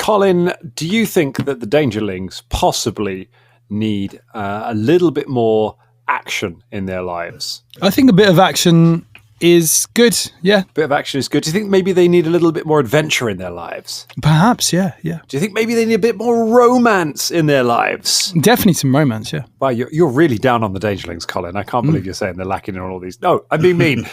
Colin, do you think that the Dangerlings possibly need a little bit more action in their lives? I think a bit of action is good, yeah. A bit of action is good. Do you think maybe they need a little bit more adventure in their lives? Perhaps, yeah. Do you think maybe they need a bit more romance in their lives? Definitely some romance, yeah. Wow, you're really down on the Dangerlings, Colin. I can't believe you're saying they're lacking in all these. No, I'm being mean.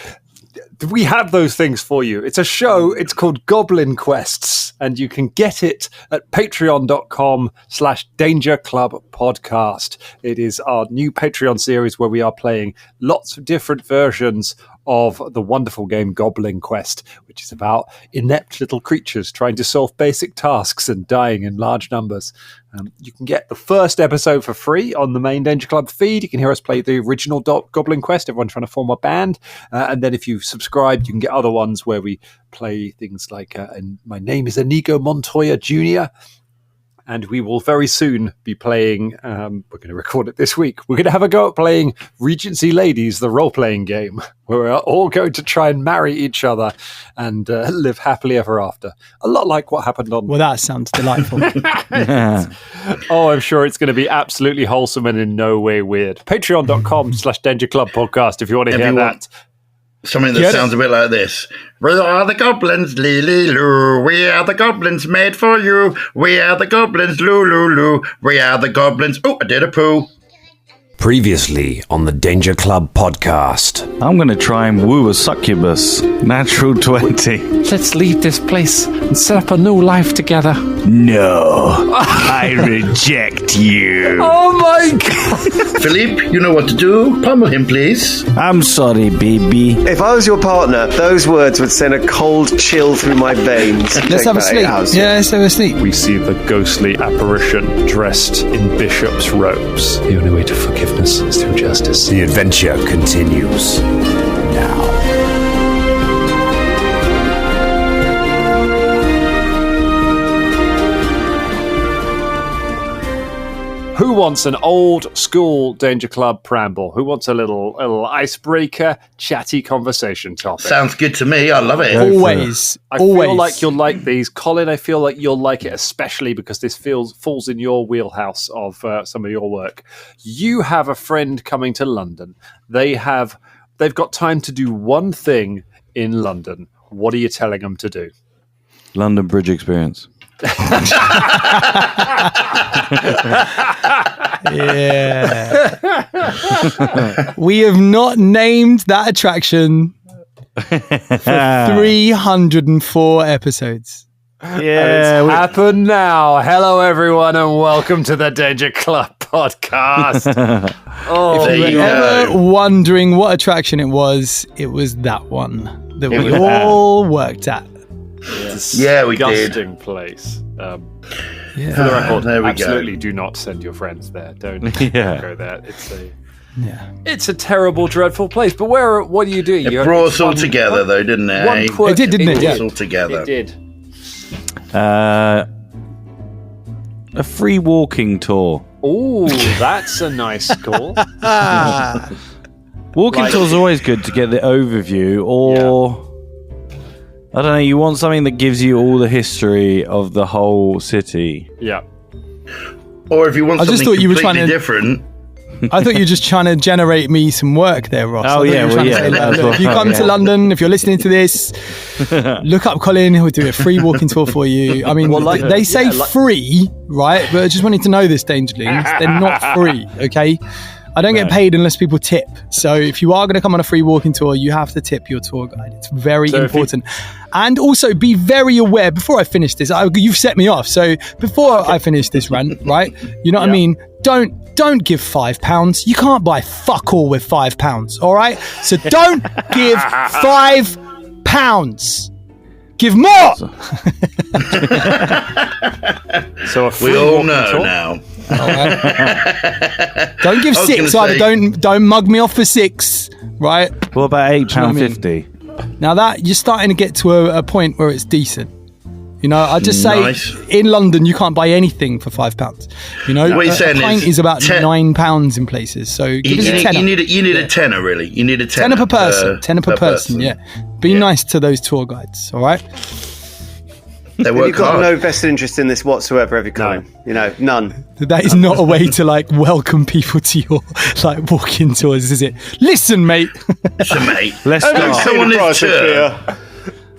We have those things for you. It's a show. It's called Goblin Quests, and you can get it at patreon.com/Danger Club Podcast. It is our new Patreon series where we are playing lots of different versions of the wonderful game Goblin Quest, which is about inept little creatures trying to solve basic tasks and dying in large numbers. You can get the first episode for free on the main Danger Club feed. You can hear us play the original Goblin Quest, everyone trying to form a band. And then if you've subscribed, you can get other ones where we play things like My Name is Inigo Montoya Jr., and we will very soon be playing, we're going to record it this week, we're going to have a go at playing Regency Ladies, the role-playing game, where we're all going to try and marry each other and live happily ever after. A lot like what happened on... Well, that sounds delightful. Oh, I'm sure it's going to be absolutely wholesome and in no way weird. Patreon.com/Danger Club Podcast if you want to hear that. Something that sounds a bit like this. We are the goblins, lee-lee-loo. We are the goblins made for you. We are the goblins, loo-loo-loo. We are the goblins. Oh, I did a poo. Previously on the Danger Club Podcast. I'm going to try and woo a succubus. Natural 20. Let's leave this place and set up a new life together. No, I reject you. Oh my God! Philippe, you know what to do. Pummel him, please. I'm sorry, baby. If I was your partner, those words would send a cold chill through my veins. Let's have a sleep. Yeah, let's have a sleep. We see the ghostly apparition dressed in bishop's robes. The only way to forgiveness is through justice. The adventure continues now. Who wants an old school Danger Club preamble? Who wants a little icebreaker, chatty conversation topic? Sounds good to me. I love it. Always. I feel like you'll like these. Colin, I feel like you'll like it especially because this falls in your wheelhouse of some of your work. You have a friend coming to London. They've got time to do one thing in London. What are you telling them to do? London Bridge experience. Yeah. We have not named that attraction for 304 episodes. Yeah, it's happened now. Hello, everyone, and welcome to the Danger Club Podcast. If you were ever wondering what attraction it was that one that we all worked at. Yeah, we did. Disgusting place. For the record, absolutely do not send your friends there. Don't go there. It's a terrible, dreadful place. But what do you do? It brought us all together, though, didn't it? It did, didn't it? It brought us all together. It did. A free walking tour. Oh, that's a nice call. Walking tour's always good to get the overview, or I don't know, you want something that gives you all the history of the whole city. Yeah. Or if you want something completely different. I thought you were just trying to generate me some work there, Ross. Oh, yeah. If you come to London, if you're listening to this, look up Colin. He'll do a free walking tour for you. I mean, they say free, right? But I just wanted to know this, Dangerlings. They're not free, okay? I don't get paid unless people tip. So if you are going to come on a free walking tour, you have to tip your tour guide. It's very important. And also be very aware, before I finish this, you've set me off. So before I finish this rant, right? You know what I mean? Don't give £5. You can't buy fuck all with £5, all right? So don't give £5. Give more! So we all know now. Don't give £6 either. Don't mug me off for £6, right? What about £8.50? Now that you're starting to get to a point where it's decent. You know, I just say in London you can't buy anything for £5. You know, a pint is about £9 in places. So give us a tenner. You need a tenner, really. You need a tenner per person. Tenner per person. Yeah. Be nice to those tour guides. All right. They work You've got hard. no vested interest in this whatsoever, have you, Colin? None. That is not a way to welcome people to your walk-in tours, is it? Listen, mate. So, mate, Let's start.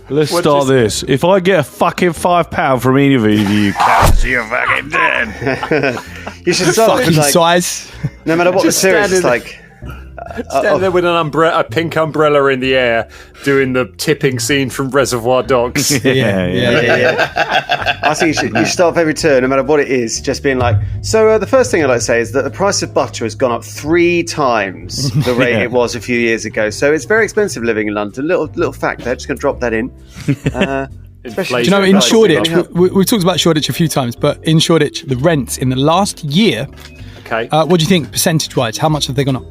Let's start this. If I get a fucking £5 from any of you cats, you're fucking dead. You should start Fucking with size. no matter what the Just series is standing- like. Stand there with a pink umbrella in the air, doing the tipping scene from Reservoir Dogs. Yeah. I think you should start off every turn, no matter what it is, just being like, so the first thing I'd like to say is that the price of butter has gone up 3 times the rate it was a few years ago. So it's very expensive living in London. Little fact there, just going to drop that in. Do you know, in Shoreditch, we've talked about Shoreditch a few times, but in Shoreditch, the rents in the last year, Okay. what do you think, percentage-wise? How much have they gone up?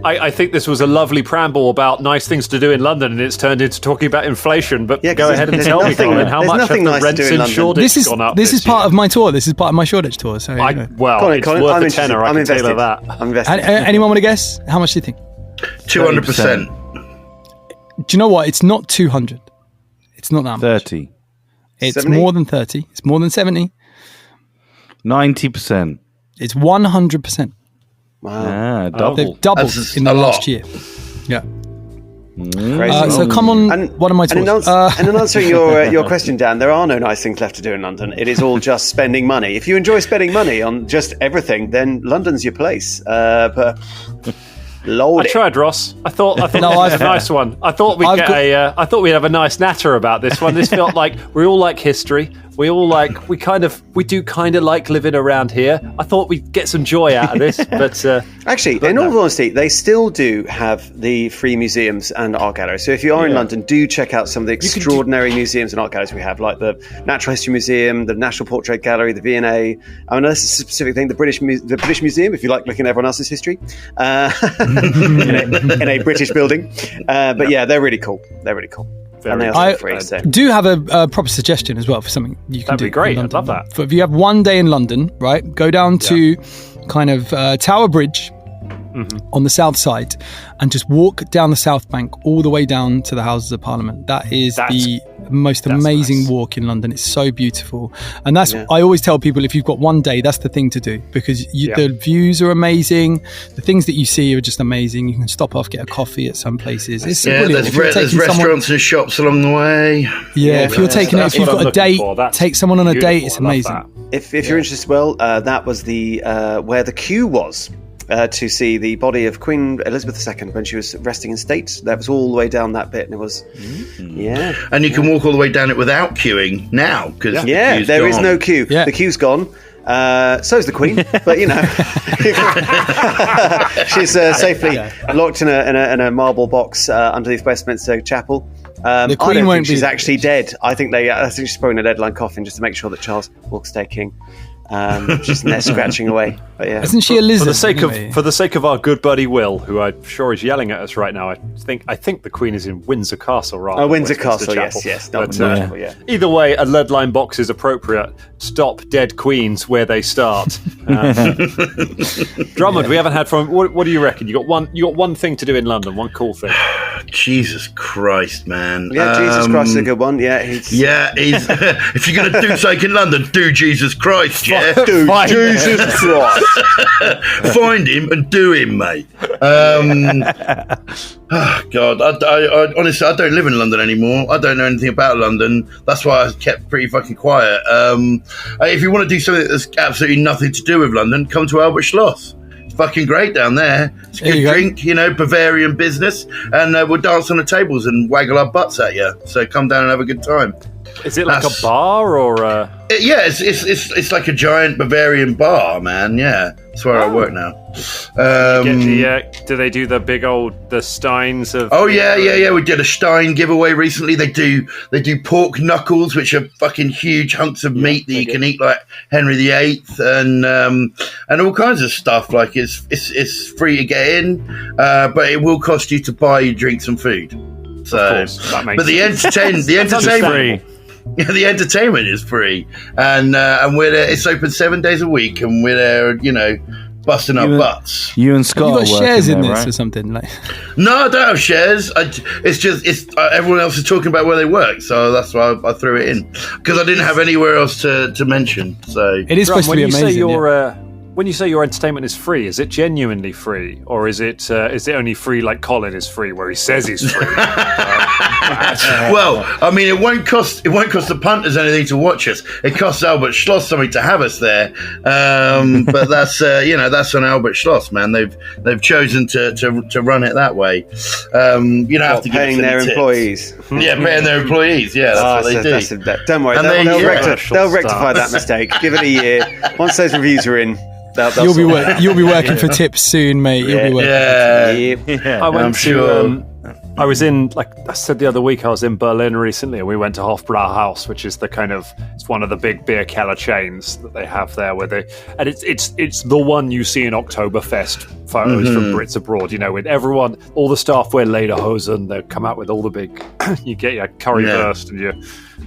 I think this was a lovely preamble about nice things to do in London, and it's turned into talking about inflation. But Yeah, go 'cause ahead and there's tell me, nothing- Colin, how there's much have nothing the nice to rents do in in London. Shoreditch gone up? This is part year? of my tour. This is part of my Shoreditch tour. So, Well, Colin, it's worth I'm a interested. tenner, I I'm can tell you invested. that. I'm invested. anyone want to guess? How much do you think? 200%. Do you know what? It's not 200. It's not that much. 30. It's 70? more than 30. It's more than 70. 90%. It's 100%. Wow. Double. They've doubled That's in the a lot. last year. Yeah. Crazy. So come on, And- what are my tours? And in answering your question, Dan, there are no nice things left to do in London. It is all just spending money. If you enjoy spending money on just everything, then London's your place. But Lord, I tried, Ross. I thought No, this was a nice one. I thought we'd I thought we'd have a nice natter about this one. This felt like we all like history. We do kind of like living around here. I thought we'd get some joy out of this, but actually, in all honesty, they still do have the free museums and art galleries. So if you are in London, do check out some of the extraordinary museums and art galleries we have, like the Natural History Museum, the National Portrait Gallery, the V&A. I mean, that's a specific thing. The British Museum, if you like looking at everyone else's history, in a British building. But yeah, they're really cool. They're really cool. And they are free. So. Do have a proper suggestion as well for something you can do. that'd be great. in I'd London. love that. If you have one day in London, right, go down to kind of Tower Bridge on the south side and just walk down the South Bank all the way down to the Houses of Parliament. That's the most amazing nice. walk in London. It's so beautiful. And that's, I always tell people, if you've got one day, that's the thing to do, because the views are amazing. The things that you see are just amazing. You can stop off, get a coffee at some places. It's brilliant. There's restaurants and shops along the way. If you're taking it, if you've got a date, take someone on a date. It's amazing. If you're interested, that was the where the queue was to see the body of Queen Elizabeth II when she was resting in state. That was all the way down that bit, and it was And you can walk all the way down it without queuing now, because there is no queue. Yeah. The queue's gone. So's the Queen, but she's safely locked in a marble box underneath Westminster Chapel. The Queen I don't won't think she's be- actually dead. I think she's probably in a deadline coffin just to make sure that Charles will stay king. Just there scratching away. But yeah, Isn't she a lizard? for the sake of our good buddy Will, who I'm sure is yelling at us right now, I think the Queen is in Windsor Castle, rather. than Windsor Westminster Castle, Chapel. yes, not But, Windsor Chapel, yeah. Either way, a lead line box is appropriate. Stop dead queens where they start. Drummond, we haven't had from. What do you reckon? You got one thing to do in London, one cool thing. Jesus Christ, man. Yeah, Jesus Christ is a good one. Yeah, he's if you're going to do something in London, do Jesus Christ, yeah? Dude, Jesus Christ. Find him and do him, mate. God, I honestly, I don't live in London anymore. I don't know anything about London. That's why I kept pretty fucking quiet. If you want to do something that's absolutely nothing to do with London, come to Albert Schloss. It's fucking great down there. It's a good drink, Bavarian business, and we'll dance on the tables and waggle our butts at you. So come down and have a good time. Is it like a bar or? It's like a giant Bavarian bar, man. Yeah, that's where I work now. Do they do the big old Steins of? Oh yeah. We did a Stein giveaway recently. They do pork knuckles, which are fucking huge hunks of meat that you can eat like Henry VIII, and all kinds of stuff. Like it's free to get in, but it will cost you to buy your drinks and food. So, of course, that makes but the entertainment. Yeah, the entertainment is free, and we're there. It's open 7 days a week, and we're there, busting our butts. You and Scott Have you got are shares in there, this right? or something? Like, No, I don't have shares. It's everyone else is talking about where they work, so that's why I threw it in, because I didn't have anywhere else to mention. So it is supposed to be amazing. When you say your entertainment is free, is it genuinely free, or is it only free like Colin is free, where he says he's free? Well, I mean, it won't cost the punters anything to watch us. It costs Albert Schloss something to have us there, but that's that's on Albert Schloss, man. They've chosen to run it that way. You don't have to paying their employees. Yeah, paying their employees. Yeah, that's what they do. Don't worry, they'll rectify that mistake. Give it a year. Once those reviews are in. You'll be working for tips soon, mate. You'll be working. I went to. I was in, like I said the other week, I was in Berlin recently, and we went to Hofbrauhaus, which is it's one of the big beer keller chains that they have there, and it's the one you see in Oktoberfest photos from Brits abroad. With everyone, all the staff wear lederhosen. They come out with all the big. You get your currywurst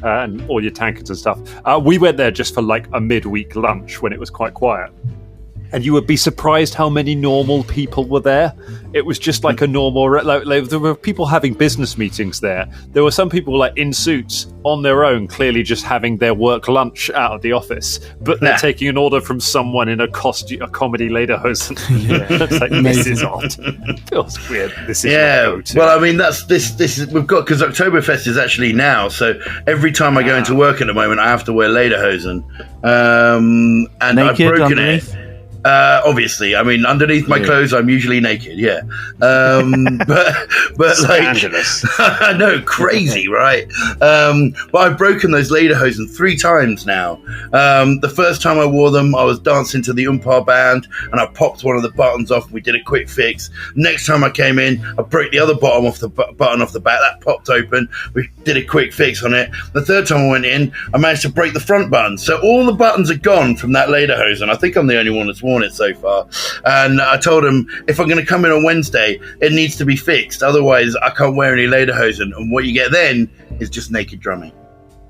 and all your tankards and stuff. We went there just for like a midweek lunch when it was quite quiet. And you would be surprised how many normal people were there. It was just like a normal... there were people having business meetings there. There were some people like in suits on their own, clearly just having their work lunch out of the office. But they're taking an order from someone in a comedy lederhosen. It's like, this is odd. It feels weird. This is well, I mean, this is... We've got... Because Oktoberfest is actually now. So every time I go into work at the moment, I have to wear lederhosen. And I've broken it. Obviously, I mean, underneath my clothes, I'm usually naked. Yeah, but scandalous. I know, crazy, right? But I've broken those lederhosen 3 times now. The first time I wore them, I was dancing to the Umpar band, and I popped one of the buttons off. And we did a quick fix. Next time I came in, I broke the other button off the back. That popped open. We did a quick fix on it. The third time I went in, I managed to break the front button. So all the buttons are gone from that lederhosen. I think I'm the only one that's worn it so far, and I told him if I'm going to come in on Wednesday, it needs to be fixed, otherwise I can't wear any lederhosen, and what you get then is just naked drumming.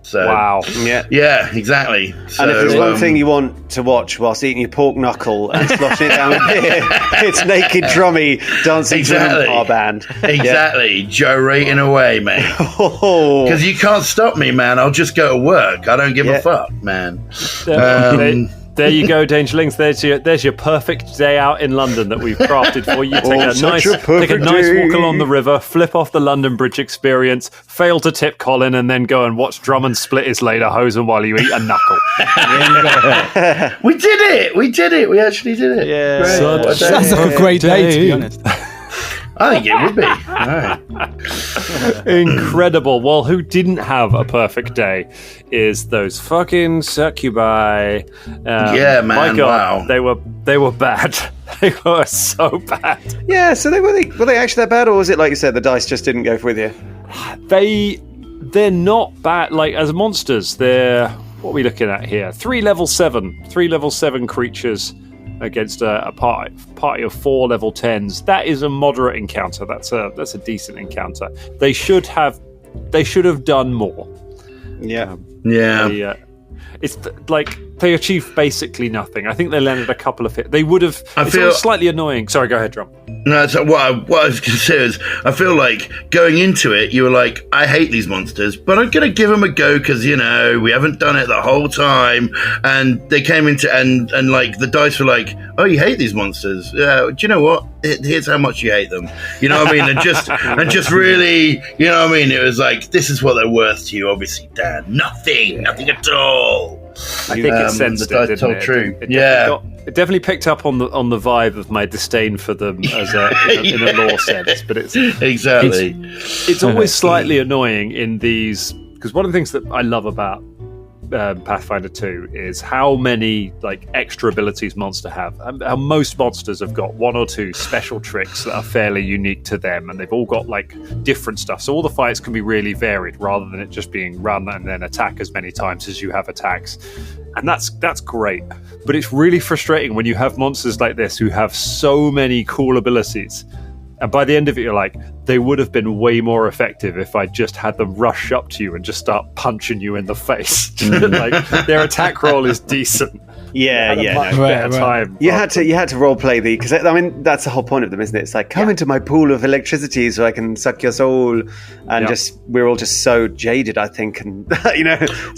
So wow, yeah, exactly. So, and if there's one thing you want to watch whilst eating your pork knuckle and sloshing it down with beer, it's naked drummy dancing to our band. Exactly, gyrating away, mate. Because you can't stop me, man. I'll just go to work. I don't give a fuck, man. There you go, Dangerlings. There's your perfect day out in London that we've crafted for you. Take a nice walk along the river, flip off the London Bridge experience, fail to tip Colin, and then go and watch Drummond split his lederhosen while you eat a knuckle. We did it. We actually did it. Yeah. Sounds like a great day, to be honest. I think it would be. Incredible. Well, who didn't have a perfect day is those fucking succubi. Yeah, man. My God, wow. They were bad. They were so bad. Yeah. So were they actually that bad, or was it like you said, the dice just didn't go with you? They're not bad. Like as monsters, they're what are we looking at here? 3 level 7 creatures against a party of 4 level 10s. That is a moderate encounter. That's a decent encounter. They should have done more. Yeah. It's like they achieved basically nothing. I think they landed a couple of hits. They would have. It's slightly annoying. Sorry, go ahead, Drum. No, so what I was going to say is, I feel like going into it, you were like, I hate these monsters, but I'm going to give them a go because, we haven't done it the whole time. And they came into, and like, the dice were like, oh, you hate these monsters? Do you know what? Here's how much you hate them. You know what I mean? And just really, you know what I mean? It was like, this is what they're worth to you, obviously, Dan. Nothing at all. I think it sensed it, didn't it? True. It definitely picked up on the vibe of my disdain for them as in a lore sense, but it's exactly. It's always slightly annoying in these, because one of the things that I love about Pathfinder 2 is how many like extra abilities monsters have. How most monsters have got 1 or 2 special tricks that are fairly unique to them, and they've all got like different stuff. So all the fights can be really varied rather than it just being run and then attack as many times as you have attacks. And that's great. But it's really frustrating when you have monsters like this who have so many cool abilities. And by the end of it, you're like, they would have been way more effective if I just had them rush up to you and just start punching you in the face. Like, their attack roll is decent. Yeah, had a yeah. much No. better time. You had to role play because I mean that's the whole point of them, isn't it? It's like come into my pool of electricity so I can suck your soul, and we're all just so jaded, I think, and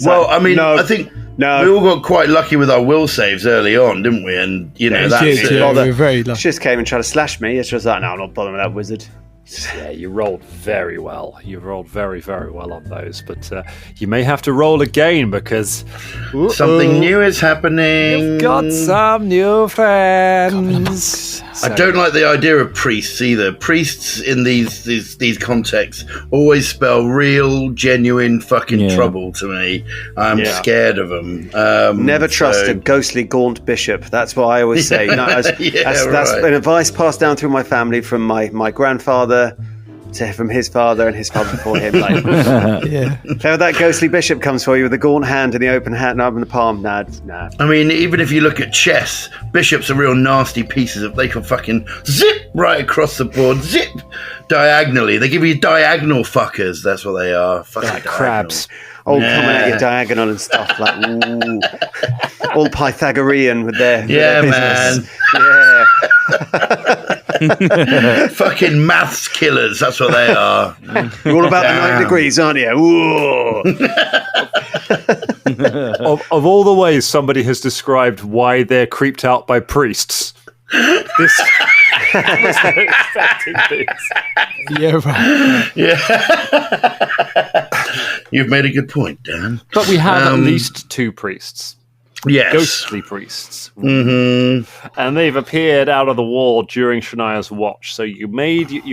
Well, I mean, I think we all got quite lucky with our will saves early on, didn't we? And we were very lucky. She just came and tried to slash me. It's just like, no, I'm not bothering with that wizard. Yeah, you rolled very well. You rolled very, very well on those. But you may have to roll again because something new is happening. You've got some new friends. I don't like the idea of priests either. Priests in these contexts always spell real, genuine fucking trouble to me. I'm scared of them. Never trust a ghostly, gaunt bishop. That's what I always say. No, that's an advice passed down through my family from my grandfather from his father and his father before him. Like, if ever that ghostly bishop comes for you with a gaunt hand and the open hand and open the palm, nah. I mean, even if you look at chess, bishops are real nasty pieces of. They can fucking zip right across the board, zip diagonally. They give you diagonal fuckers. That's what they are. Fucking like crabs. Coming at you diagonal and stuff like ooh, all Pythagorean with their business. Man. Yeah. Fucking maths killers. That's what they are. You're all about the 9 degrees, aren't you? Ooh. Of all the ways somebody has described why they're creeped out by priests, this. Yeah, right. Yeah. You've made a good point, Dan. But we have at least 2 priests. Yes. Ghostly priests. Mm-hmm. And they've appeared out of the wall during Shania's watch. So you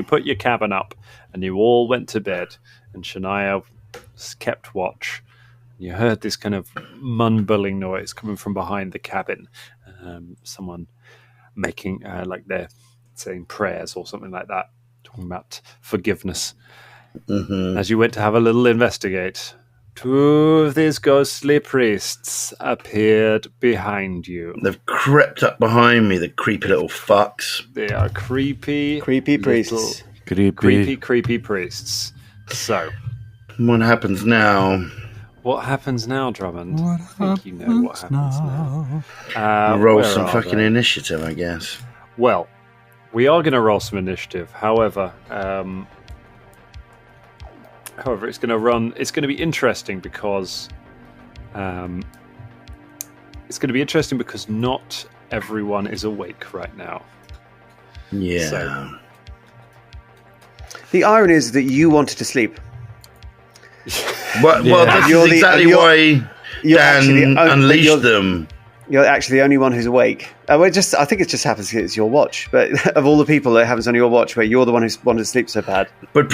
put your cabin up and you all went to bed and Shania kept watch. You heard this kind of mumbling noise coming from behind the cabin. Someone making like they're saying prayers or something like that, talking about forgiveness. Mm-hmm. As you went to have a little investigate, 2 of these ghostly priests appeared behind you. They've crept up behind me, the creepy little fucks. They are creepy priests. Creepy priests. So, what happens now? What happens now, Drummond? I think you know what happens now. Roll some fucking initiative, I guess. Well, we are going to roll some initiative. However, it's going to be interesting because not everyone is awake right now. Yeah. So, the irony is that you wanted to sleep. Well, that's exactly why Dan unleashed them. You're actually the only one who's awake. I think it just happens because it's your watch. But of all the people, it happens on your watch where you're the one who's wanted to sleep so bad. But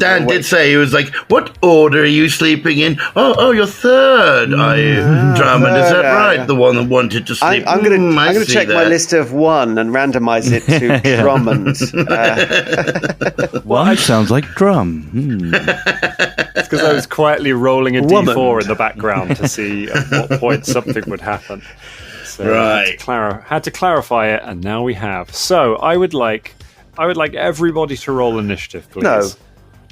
Dan did say, he was like, what order are you sleeping in? Oh, you're third, are you? Drummond, is that right? Yeah. The one that wanted to sleep. I'm going to check my list of 1 and randomize it to Drummond. One sounds like drum. It's because I was quietly rolling a D4 in the background to see at what point something would happen. So right. Had to clarify it, and now we have. So I would like everybody to roll initiative, please. No.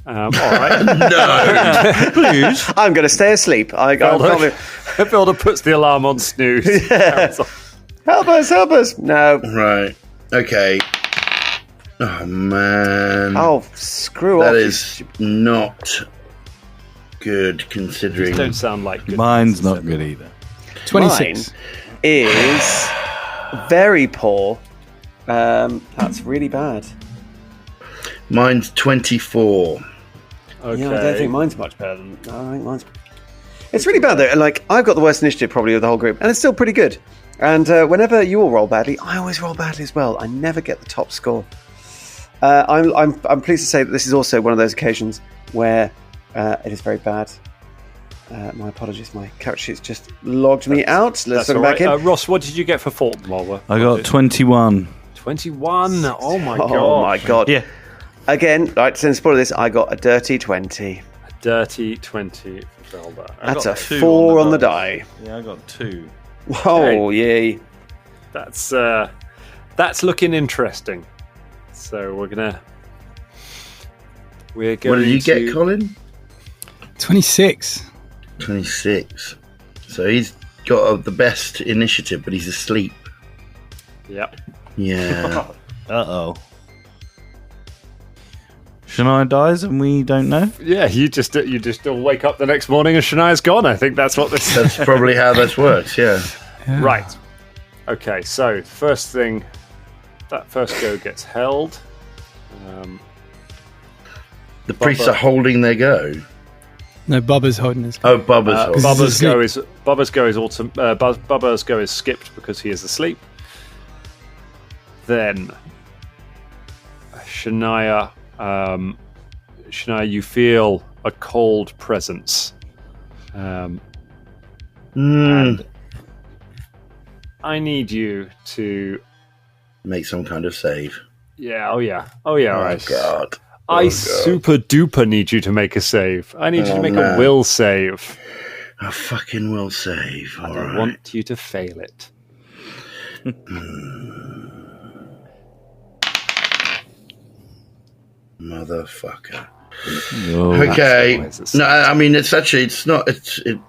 All right. No. Please. I'm going to stay asleep. Felder puts the alarm on snooze. Yeah. Help us. No. Right. Okay. Oh, man. Oh, screw off. That is not good, considering... These don't sound like good. Mine's not good either. 26. Mine is very poor. That's really bad. Mine's 24. Okay. Yeah, I don't think mine's much better than... I think mine's... It's really bad, though. Like, I've got the worst initiative, probably, of the whole group, and it's still pretty good. And whenever you all roll badly, I always roll badly as well. I never get the top score. I'm pleased to say that this is also one of those occasions where it is very bad. My apologies, my character sheet's just logged me out. Let's look back in. Ross, what did you get for Fulton, Mulder? I got 21. 21? Oh my god. Oh my god. Yeah. Again, right, since spoiler this, I got a dirty 20. A dirty 20 for Felder. That's a 4 on the die. Yeah, I got 2. Oh, yay. That's looking interesting. So we're going What did you get, Colin? 26. 26. So he's got the best initiative, but he's asleep. Yep. Yeah. Uh-oh. Shania dies and we don't know? Yeah, you just all wake up the next morning and Shania's gone. I think that's what this. That's probably how this works. Yeah. Right. Okay. So first thing, that first go gets held. The priests are holding their go. No, Bubba's holding his. Oh, Bubba's holding. Bubba's go is skipped because he is asleep. Then Shania, you feel a cold presence. And I need you to make some kind of save. Yeah. Oh yeah. All right. God. I super duper need you to make a save. I need you to make a will save. A fucking will save. And I want you to fail it. Motherfucker. No. Okay. No, I mean it's not. It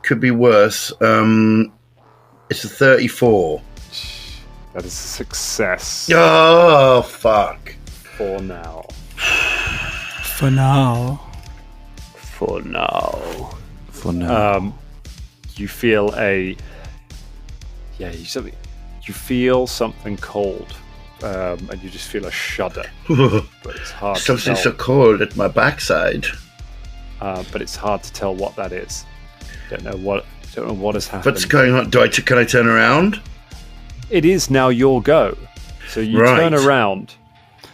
could be worse. It's a 34. That is a success. Oh fuck. For now. You feel you feel something cold, and you just feel a shudder. But it's hard. Something so cold at my backside. But it's hard to tell what that is. Don't know what has happened. What's going on? Can I turn around? It is now your go. So you turn around.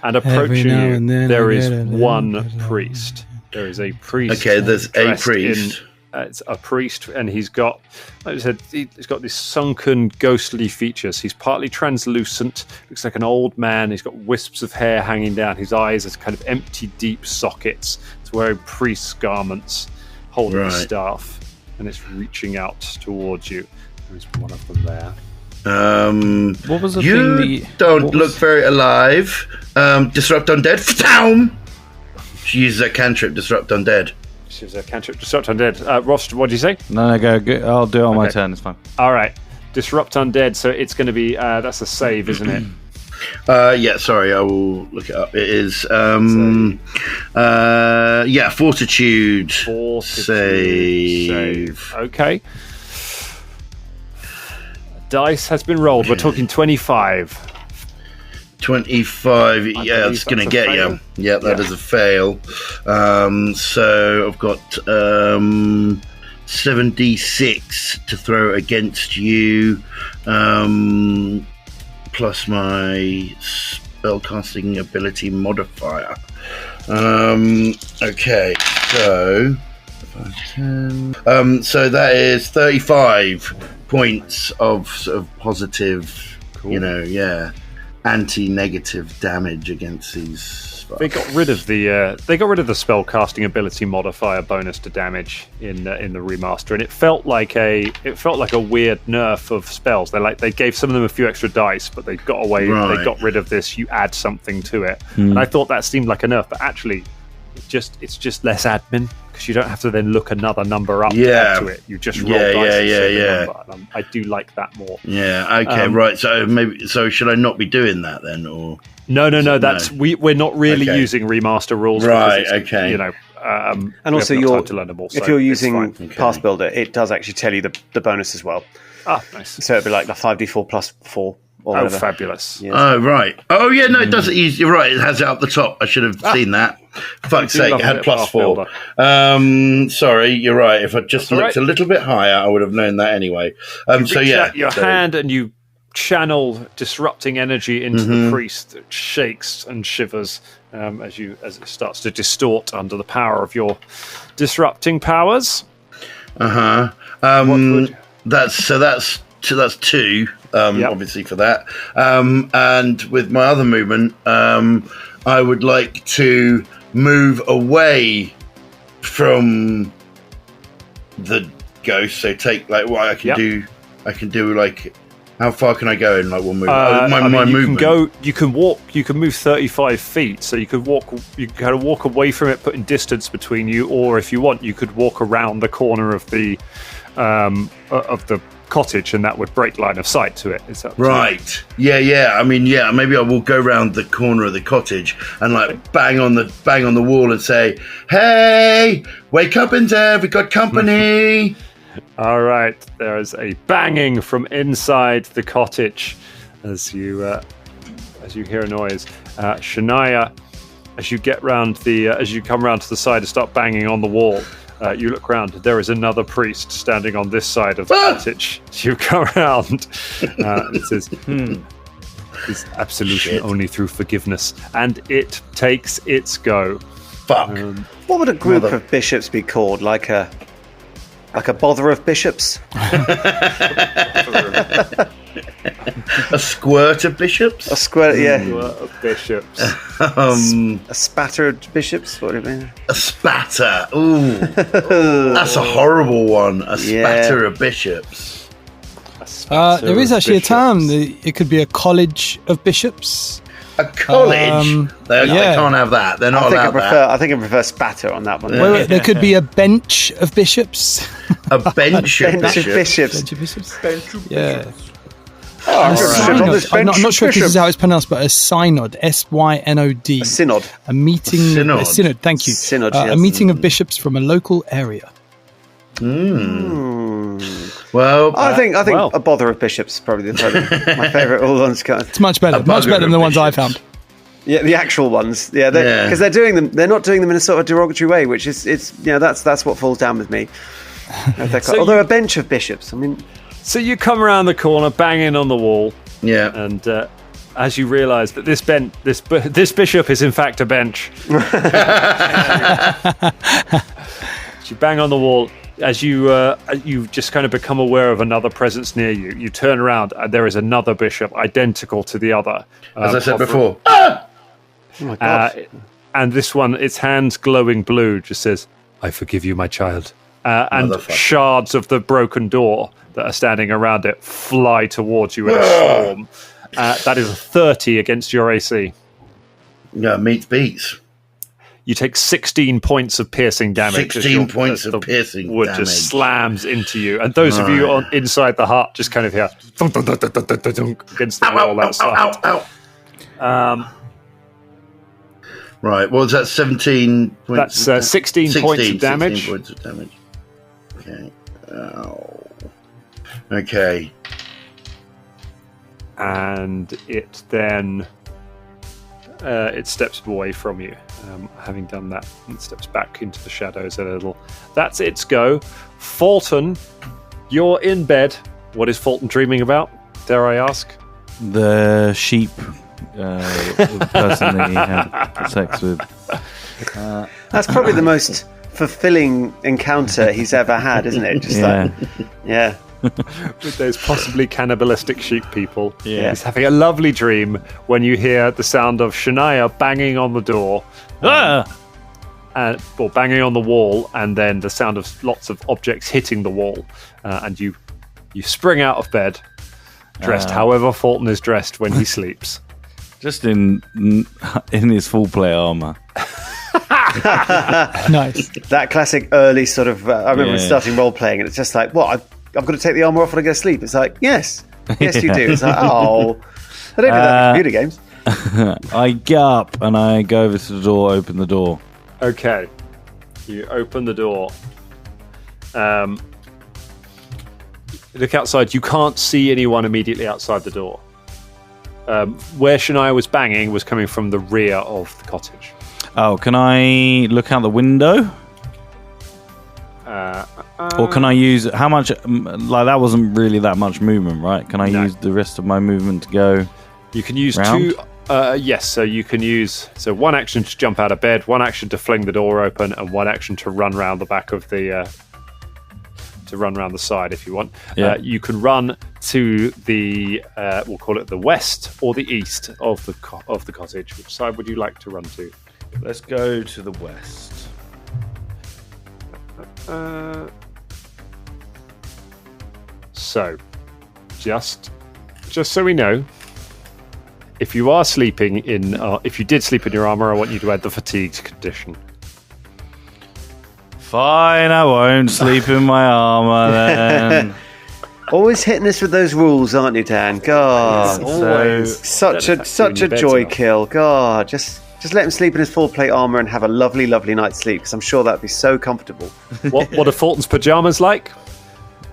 And approaching you, there is one priest. There is a priest. Okay, there's a priest. It's a priest, and he's got, like I said, he's got these sunken, ghostly features. He's partly translucent, looks like an old man. He's got wisps of hair hanging down. His eyes are kind of empty, deep sockets. He's wearing priest's garments, holding a staff, and it's reaching out towards you. There's one of them there. What was the you thing? Don't look very alive. Disrupt undead. She uses a cantrip. Disrupt undead. She uses a cantrip. Disrupt undead. Ross, what did you say? No, go. I'll do it on my turn. It's fine. All right. Disrupt undead. So it's going to be. That's a save, isn't it? Yeah. Sorry, I will look it up. It is. Fortitude. Save. Okay. Dice has been rolled. We're talking 25. 25. Yeah, it's going to get you. Yeah, that is a fail. So I've got 7d6 to throw against you, plus my spellcasting ability modifier. Okay, so 10. So that is 35 points of sort of positive, anti-negative damage against these. They got rid of the spell casting ability modifier bonus to damage in the remaster, and it felt like a weird nerf of spells. They gave some of them a few extra dice, but they got away. Right. They got rid of this. You add something to it, and I thought that seemed like a nerf, but actually, it's just less admin. Because you don't have to then look another number up to add to it. You just roll dice and say the number. I do like that more. Yeah. Okay. Right. So should I not be doing that then, or no? That's we're not really using remaster rules. Right. Okay. And also, if you're using Path Builder, it does actually tell you the bonus as well. Ah, nice. So it'd be like the 5d4 plus 4. Oh, fabulous. Yes. Oh, right. Oh, yeah, no, it doesn't. You're right. It has it up the top. I should have seen that. Fuck's sake, it had plus 4. Sorry, you're right. If I just looked a little bit higher, I would have known that anyway. Your hand and you channel disrupting energy into the priest that shakes and shivers as it starts to distort under the power of your disrupting powers. That's 2. Obviously for that, and with my other movement, I would like to move away from the ghost. So take like what I can do. I can do like how far can I go in like one movement? My movement. You can walk. You can move 35 feet. So you could walk. You kind of walk away from it, putting distance between you, or if you want, you could walk around the corner of the of the cottage, and that would break line of sight to it. Is that right? Yeah. I mean, yeah. Maybe I will go round the corner of the cottage and like bang on the wall and say, "Hey, wake up in there! We got company." All right. There is a banging from inside the cottage as you hear a noise. Shania, as you come round to the side and start banging on the wall. You look round. There is another priest standing on this side of the cottage. You come around. It says, "Is absolution only through forgiveness," and it takes its go. Fuck. What would a group of bishops be called? Like a bother of bishops? A squirt of bishops? A squirt, yeah. Squirt of bishops. A spatter of bishops? What do you mean? A spatter. Ooh. That's a horrible one. A spatter of bishops. There is actually a term. It could be a college of bishops. A college? They can't have that. They're not allowed that. I think I prefer spatter on that one. Yeah. Wait, there could be a bench of bishops. A bench of bishops? Bench of bishops. Yeah. I'm not sure if this is how it's pronounced, but a synod, S-Y-N-O-D. A synod. A meeting. A synod. Thank you. Synod, yes. A meeting of bishops from a local area. Well, I think a bother of bishops is probably my favourite. All ones. It's much better. Much better than the ones I found. Yeah, the actual ones. Yeah, because they're doing them. They're not doing them in a sort of derogatory way, which is that's what falls down with me. Although a bench of bishops, I mean. So you come around the corner, banging on the wall. Yeah. And as you realise that this bishop is in fact a bench. You bang on the wall. As you just kind of become aware of another presence near you, you turn around and there is another bishop identical to the other. As I said before. Oh my God. And this one, its hands glowing blue, just says, "I forgive you, my child." And shards of the broken door that are standing around it fly towards you in a swarm. That is a 30 against your AC. Yeah, meets beats. You take 16 points of piercing damage. 16 points of piercing wood damage. Just slams into you. And those of you inside the hut just kind of hear thunk, thunk, thunk, thunk, thunk, thunk, thunk, against the wall outside. Right, what was that? 17 points? That's 16 points of damage. 16 points of damage. Okay. Okay. And it then it steps away from you. Having done that, it steps back into the shadows a little. That's its go. Fulton, you're in bed. What is Fulton dreaming about? Dare I ask? The sheep the person that he had sex with. That's probably the most fulfilling encounter he's ever had, isn't it? Just with those possibly cannibalistic sheep people. Yeah. He's having a lovely dream when you hear the sound of Shania banging on the door. Or banging on the wall, and then the sound of lots of objects hitting the wall. And you spring out of bed, dressed however Fulton is dressed when he sleeps. Just in his full play armour. Nice. That classic early sort of. I remember starting role playing, and it's just like, what? I've got to take the armour off when I go to sleep. It's like, yes, you do. It's like, oh, I don't do that in computer games. I get up and I go over to the door, open the door. Okay, you open the door. Look outside. You can't see anyone immediately outside the door. Where Shania was banging was coming from the rear of the cottage. Oh, can I look out the window? Or can I use how much? Like that wasn't really that much movement, right? Can I use the rest of my movement to go? You can use round? 2. Yes, so you can use one action to jump out of bed, one action to fling the door open, and one action to run round the back of the. To run around the side if you want. Yeah. You can run to the we'll call it the west or the east of the cottage. Which side would you like to run to? Let's go to the west. So, just so we know, if you are sleeping if you did sleep in your armor, I want you to add the fatigued condition. Fine, I won't sleep in my armor then. Always hitting us with those rules, aren't you, Dan? God, Always. such a joy kill. God, just let him sleep in his full plate armor and have a lovely, lovely night's sleep. Because I'm sure that'd be so comfortable. What are Fulton's pajamas like?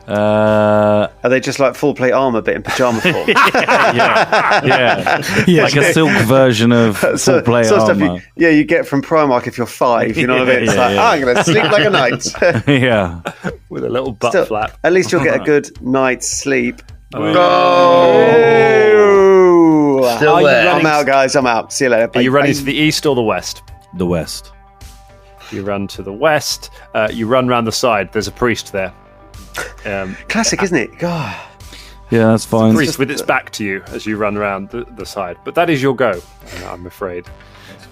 Are they just like full plate armor, but in pajama form? yeah. Like a silk version of full plate armor. You get from Primark if you're 5. You know what I mean? It's I'm going to sleep like a knight. Yeah, with a little butt flap. At least you'll get a good night's sleep. Still there. I'm out, guys. I'm out. See you later. Are you running to the east or the west? the west. You run to the west. You run round the side. There's a priest there. Classic, isn't it? God. Yeah, that's fine. The priest with its back to you as you run around the side. But that is your go, I'm afraid.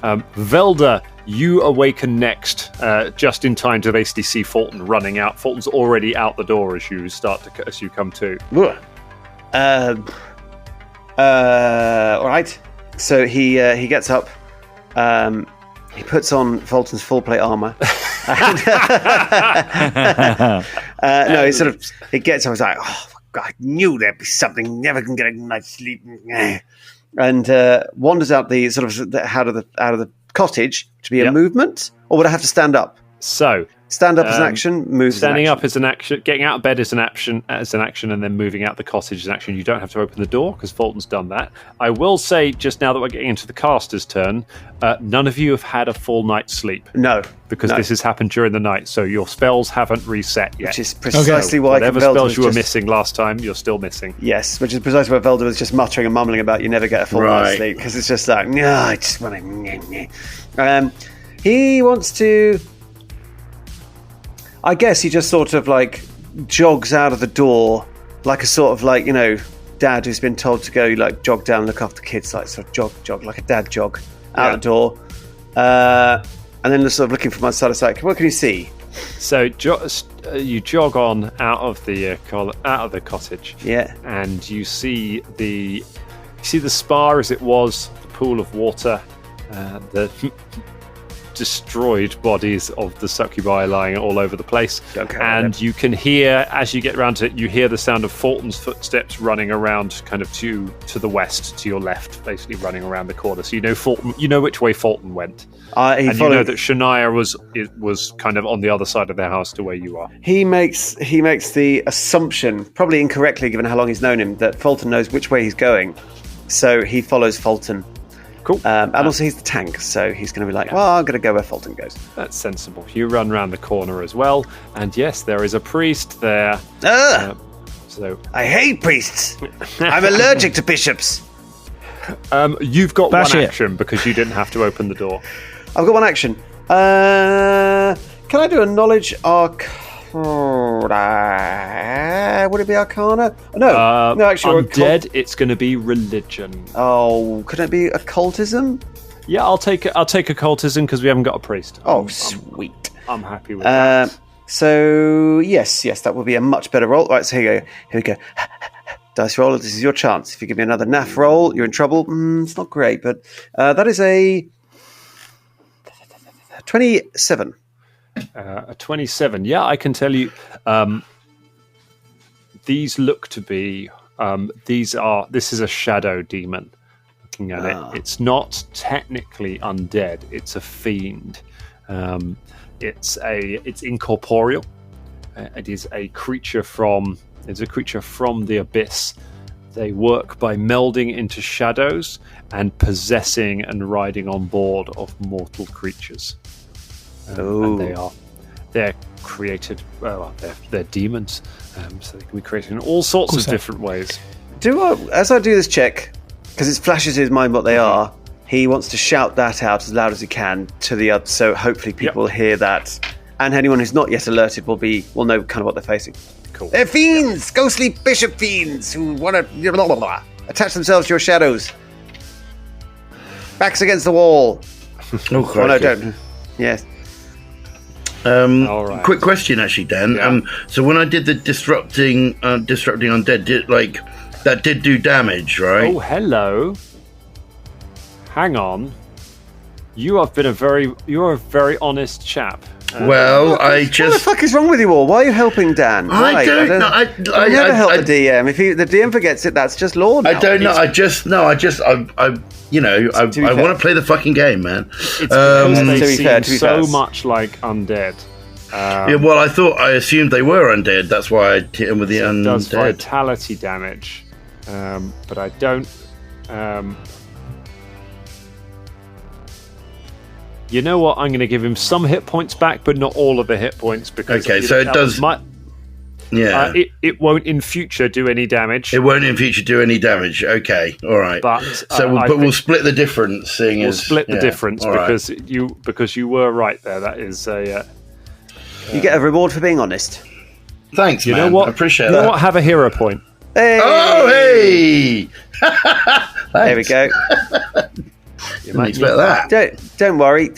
Velda, you awaken next, just in time to basically see Fulton running out. Fulton's already out the door as you come to. All right. So he gets up. He puts on Fulton's full plate armor. No, he gets up. He's like, oh, God, I knew there'd be something. Never can get a night's sleep. And wanders out the out of the cottage to be a movement, or would I have to stand up? So stand up as an action, move. Standing up is an action. Getting out of bed is an action, and then moving out the cottage is an action. You don't have to open the door because Fulton's done that. I will say, just now that we're getting into the caster's turn, none of you have had a full night's sleep. No, because this has happened during the night, so your spells haven't reset yet. Which is precisely why whatever spells you were missing last time, you're still missing. Yes, which is precisely what Velda was just muttering and mumbling about. You never get a full night's sleep because it's just like, no, I just want to. He wants to. I guess he just sort of like jogs out of the door like a sort of like, dad who's been told to go like jog down, look after kids, like sort of jog like a dad jog out the door. And then just sort of looking from my side, it's like, what can you see? So you jog on out of the cottage. Yeah. And you see the spa as it was, the pool of water, the destroyed bodies of the succubi lying all over the place. And you can hear, as you get around to it, you hear the sound of Fulton's footsteps running around kind of to the west, to your left, basically running around the corner. So you know which way Fulton went. You know that Shania was kind of on the other side of their house to where you are. He makes the assumption, probably incorrectly given how long he's known him, that Fulton knows which way he's going. So he follows Fulton. Cool. And also he's the tank, so he's going to be like, well, I'm going to go where Fulton goes. That's sensible. You run around the corner as well, and yes, there is a priest there. So I hate priests. I'm allergic to bishops. You've got one action because you didn't have to open the door. I've got one action. Can I do a knowledge arcana? Would it be arcana? No, actually. Undead, it's going to be religion. Oh, could it be occultism? Yeah, I'll take occultism because we haven't got a priest. Oh, sweet. I'm happy with that. So yes, that would be a much better roll. Right, so here we go. Dice roll. This is your chance. If you give me another naff roll, you're in trouble. It's not great, but that is a 27. A 27. Yeah, I can tell you. These look to be. This is a shadow demon. Looking at it, it's not technically undead. It's a fiend. It's incorporeal. It is a creature from. It's a creature from the abyss. They work by melding into shadows and possessing and riding on board of mortal creatures. And they're created. Well, they're demons, so they can be created in all sorts of different ways. As I do this check, because it flashes in his mind what they are, he wants to shout that out as loud as he can to the other, so hopefully people will hear that, and anyone who's not yet alerted will know kind of what they're facing. Cool. They're fiends, ghostly bishop fiends who want to attach themselves to your shadows. Backs against the wall. No, don't. Yes. All right. Quick question, actually, Dan. Yeah. So when I did the disrupting undead, that did do damage, right? Oh, hello. Hang on. You're a very honest chap. Well, I just... What the fuck is wrong with you all? Why are you helping Dan? I don't know. I never help the DM. If the DM forgets it, that's just law now. I don't know. I want to play the fucking game, man. It's because they seem so much like undead. Well, I assumed they were undead. That's why I hit them with the undead. It does vitality damage, but I don't. You know what? I'm going to give him some hit points back, but not all of the hit points because so it does. It won't in future do any damage. It won't in future do any damage. Okay, all right. But we'll split the difference. We'll split the difference because you were right there. That is a. You get a reward for being honest. Thanks, man. You know what? I appreciate that. You know what? Have a hero point. Hey! Oh, hey! There we go. You might expect that. Don't worry.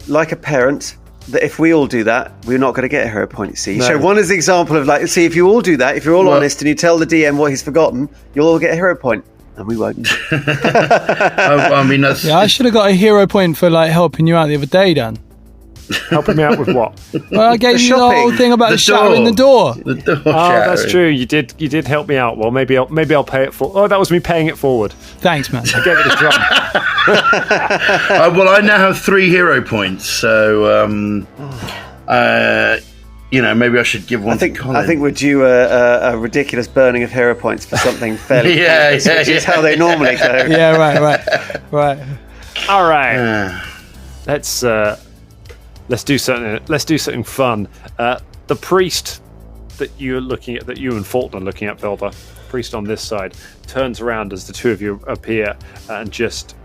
Like a parent, that if we all do that, we're not going to get a hero point. See, so one is the example of see, if you all do that, if you're all honest and you tell the DM what he's forgotten, you'll all get a hero point, and we won't. I mean, that's... I should have got a hero point for helping you out the other day, Dan. Helping me out with what? Well, I gave you the whole thing about shattering the door. The door that's true. You did help me out. Well, maybe I'll pay it forward. Oh, that was me paying it forward. Thanks, man. I gave it a drum. Well, I now have 3 hero points, so maybe I should give one. I think we're due a ridiculous burning of hero points for something fairly. Which is how they normally go. Yeah, right. All right. Let's do something. Let's do something fun. The priest that you and Fulton are looking at, Velda, priest on this side, turns around as the two of you appear and just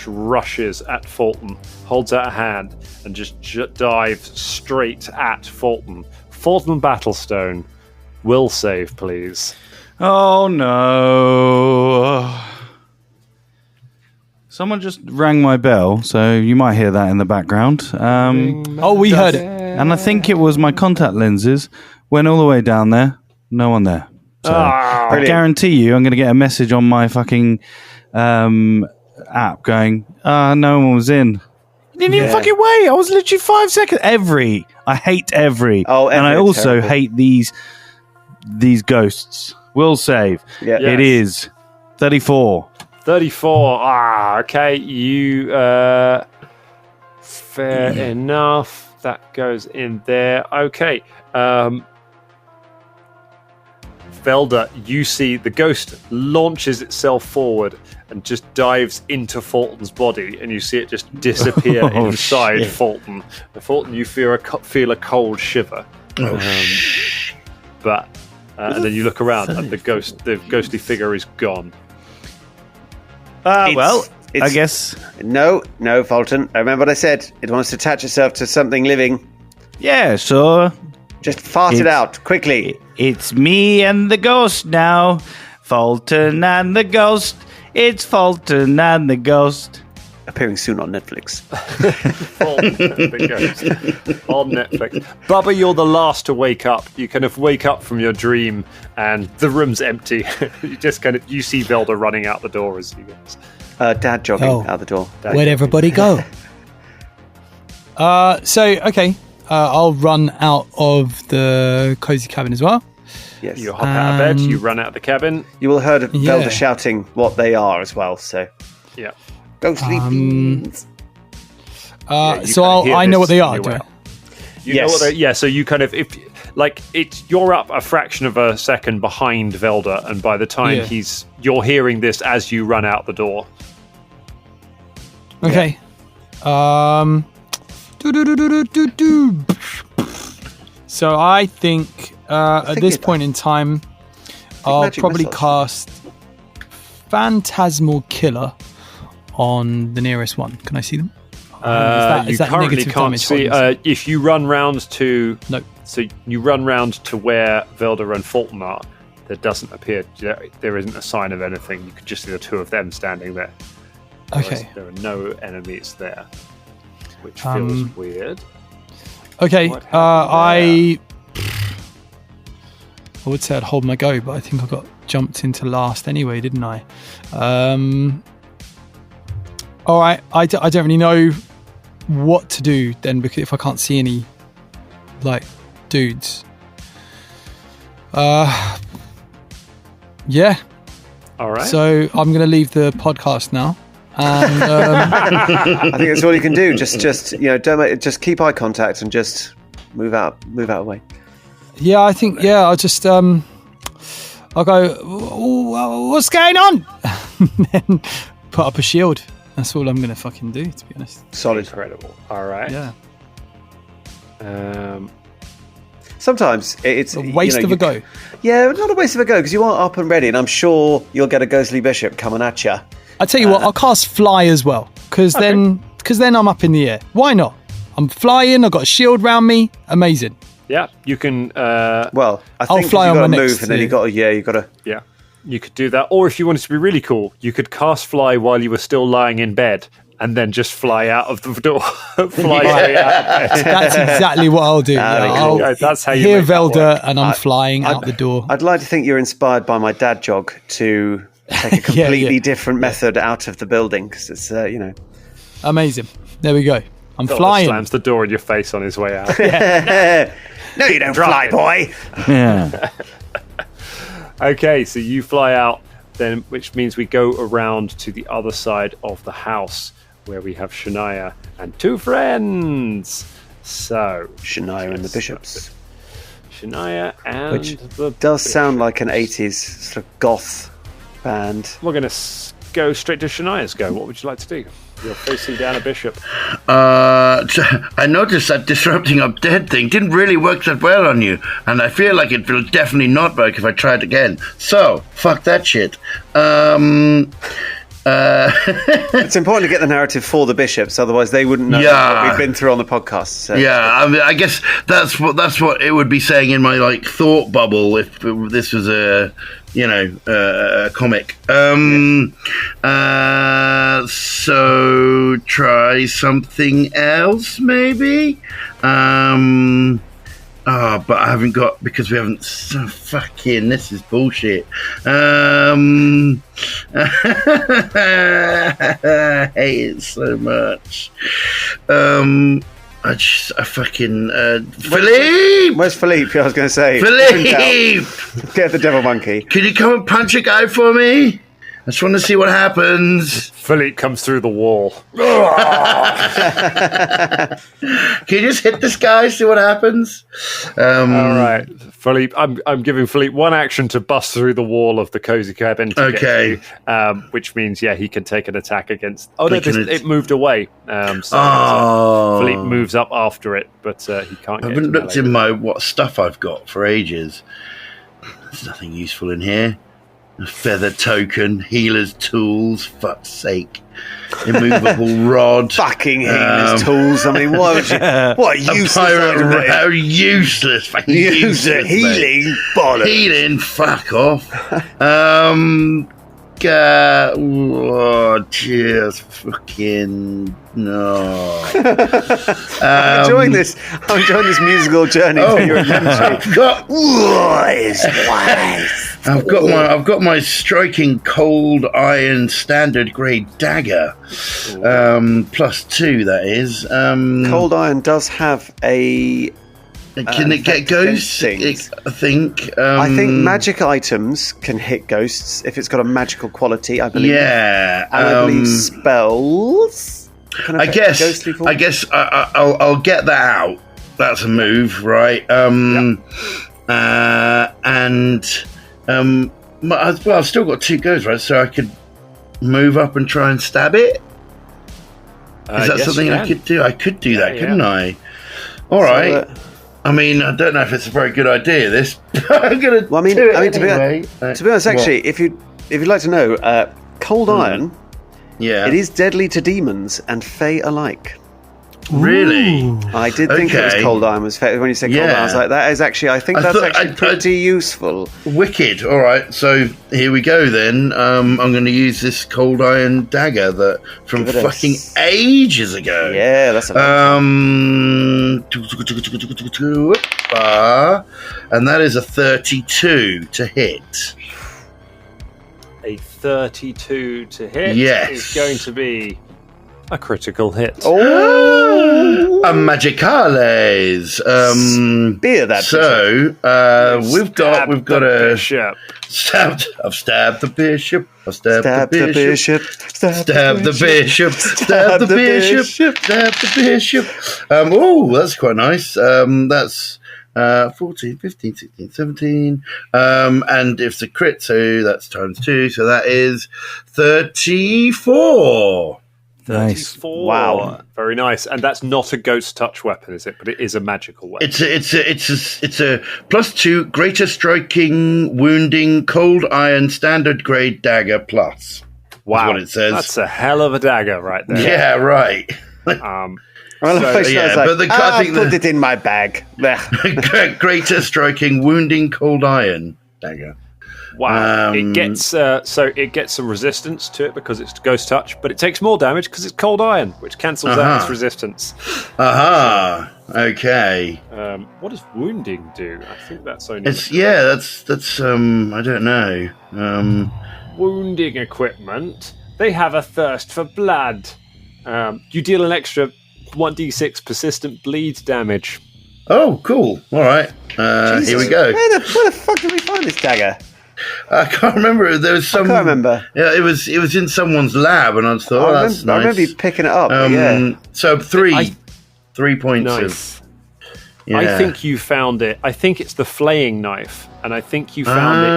rushes at Fulton, holds out a hand, and just dives straight at Fulton. Fulton Battlestone, will save, please. Oh no. Someone just rang my bell, so you might hear that in the background. We heard it. And I think it was my contact lenses. Went all the way down there. No one there. So I guarantee you I'm going to get a message on my fucking app going, no one was in. You didn't even fucking wait. I was literally 5 seconds. I hate every. Oh, and I also hate these ghosts. Will save. Yeah. It is 34. 34. Okay. You fair enough. That goes in there. Okay. Velda, you see the ghost launches itself forward and just dives into Fulton's body, and you see it just disappear inside Fulton. Fulton, you feel a cold shiver. But and then you look around, and the ghostly figure is gone. I guess. No, Fulton. I remember what I said. It wants to attach itself to something living. Yeah, sure. Just fart it out, quickly. It's me and the ghost now. Fulton and the ghost. It's Fulton and the ghost. Appearing soon on Netflix. Fulton and the ghost. On Netflix. Bubba, you're the last to wake up. You kind of wake up from your dream and the room's empty. You see Velda running out the door as you guys. Dad jogging out the door. Where'd everybody go? Okay. I'll run out of the cozy cabin as well. Yes. You hop out of bed, you run out of the cabin. You will have heard Velda shouting what they are as well, so... Yeah. Ghostly beans. I know what they are, do I? You know what they... Yeah, so you kind of... you're up a fraction of a second behind Velda, and by the time you're hearing this as you run out the door. Okay. So I think at this point in time, I'll probably cast Phantasmal Killer on the nearest one. Can I see them? You currently can't see. If you run round to... No. So you run round to where Velda and Fulton are. There doesn't appear... There isn't a sign of anything. You could just see the two of them standing there. Okay. There are no enemies there, which feels weird. Okay, I would say I'd hold my go, but I think I got jumped into last anyway, didn't I? All right, I don't really know what to do then, because if I can't see any like dudes. Yeah. All right. So I'm going to leave the podcast now. And I think that's all you can do. Just just keep eye contact and just move out of the way. Yeah, I think I'll just I'll go, what's going on? And then put up a shield. That's all I'm going to fucking do, to be honest. Solid. Incredible. All right. Yeah. Sometimes it's a waste of a go. Yeah, not a waste of a go, because you are up and ready, and I'm sure you'll get a ghostly bishop coming at you. I tell you what, I'll cast fly as well, because then I'm up in the air. Why not? I'm flying. I've got a shield round me. Amazing. Yeah, you can. Well, I I'll think fly you on got my to next move, and then you got to. Yeah, you could do that. Or if you wanted to be really cool, you could cast fly while you were still lying in bed, and then just fly out of the door. Fly straight out of bed. That's exactly what I'll do. That's how you hear make that work. Velda, and I'm flying out the door. I'd like to think you're inspired by my dad jog to take a completely different method out of the building, because it's Amazing. There we go. I'm Velda flying. slams the door in your face on his way out. No, you don't fly, boy. Yeah. Okay, so you fly out, then, which means we go around to the other side of the house, where we have Shania and two friends. So Shania and the bishops. Shania and Which the does sound like an 80s sort of goth band. We're going to go straight to Shania's go. What would you like to do? You're facing down a bishop. I noticed that disrupting undead thing didn't really work that well on you, and I feel like it will definitely not work if I try it again. So, fuck that shit. It's important to get the narrative for the bishops, otherwise they wouldn't know what we've been through on the podcast. So. Yeah, I mean, I guess that's what it would be saying in my thought bubble if this was a comic. So try something else, maybe. But I haven't got, because we haven't. So fucking, this is bullshit. I hate it so much. I fucking Philippe. Where's Philippe? I was going to say Philippe. Get the devil monkey. Can you come and punch a guy for me? I just want to see what happens. Philippe comes through the wall. Can you just hit this guy, see what happens? All right, Philippe. I'm giving Philippe one action to bust through the wall of the cozy cabin. Okay. Which means, he can take an attack against. Oh no, it moved away. Philippe moves up after it, but he can't. I haven't looked in what stuff I've got for ages. There's nothing useful in here. A feather token, healer's tools, fuck's sake. Immovable rod. Fucking healer's tools. I mean, what useless. How useless. Fucking useless. Healing bollocks. Healing, fuck off. Cheers, fucking no. I'm enjoying this musical journey through your adventure. I've got my striking cold iron standard grade dagger. +2, that is. Cold iron does have a. Can it get ghosts? I think. I think magic items can hit ghosts if it's got a magical quality, I believe. Yeah. And I believe spells. I guess I'll get that out. That's a move, right? I've still got 2 goes, right? So I could move up and try and stab it. Is that something I could do? I could do that, couldn't I? All right. I mean, I don't know if it's a very good idea. This, I'm gonna. Well, to be honest, actually, if you'd like to know, cold iron, it is deadly to demons and fae alike. Really? I did think it was cold iron. When you said cold iron, I was like, that is actually. I think that's pretty useful. Wicked. All right, so here we go then. I'm going to use this cold iron dagger from fucking ages ago. Yeah, that's and that is a 32 to hit. A 32 to hit yes. is going to be A critical hit. Oh, a Magicales. Spear that. So we've got a bishop. I've stabbed the bishop. I've stabbed the bishop. Stab the bishop. Stab the bishop. Stab the bishop. Oh, that's quite nice. That's 14, 15, 16, 17. And if it's a crit, so that's times 2. So that is 34. Nice. 34. Wow. Very nice. And that's not a ghost touch weapon, is it? But it is a magical weapon. It's a +2 greater striking, wounding, cold iron, standard grade dagger plus. Wow. That's what it says. That's a hell of a dagger right there. Yeah, right. Um, Well, So, I was yeah, like, but I think put it in my bag. Greater striking, wounding, cold iron dagger. wow. It gets it gets some resistance to it because it's ghost touch, but it takes more damage because it's cold iron, which cancels out its resistance. Aha. Okay. What does wounding do? I think that's only That's I don't know. wounding equipment. They have a thirst for blood. You deal an extra 1d6 persistent bleed damage. Oh, cool. All right. Here we go. Where the fuck did we find this dagger? I can't remember. There was some. I can't remember. Yeah, it was in someone's lab, and I thought, that's nice. I remember you picking it up. Yeah. So 3 points Nice. of. Yeah. I think you found it. I think it's the flaying knife, and I think you found it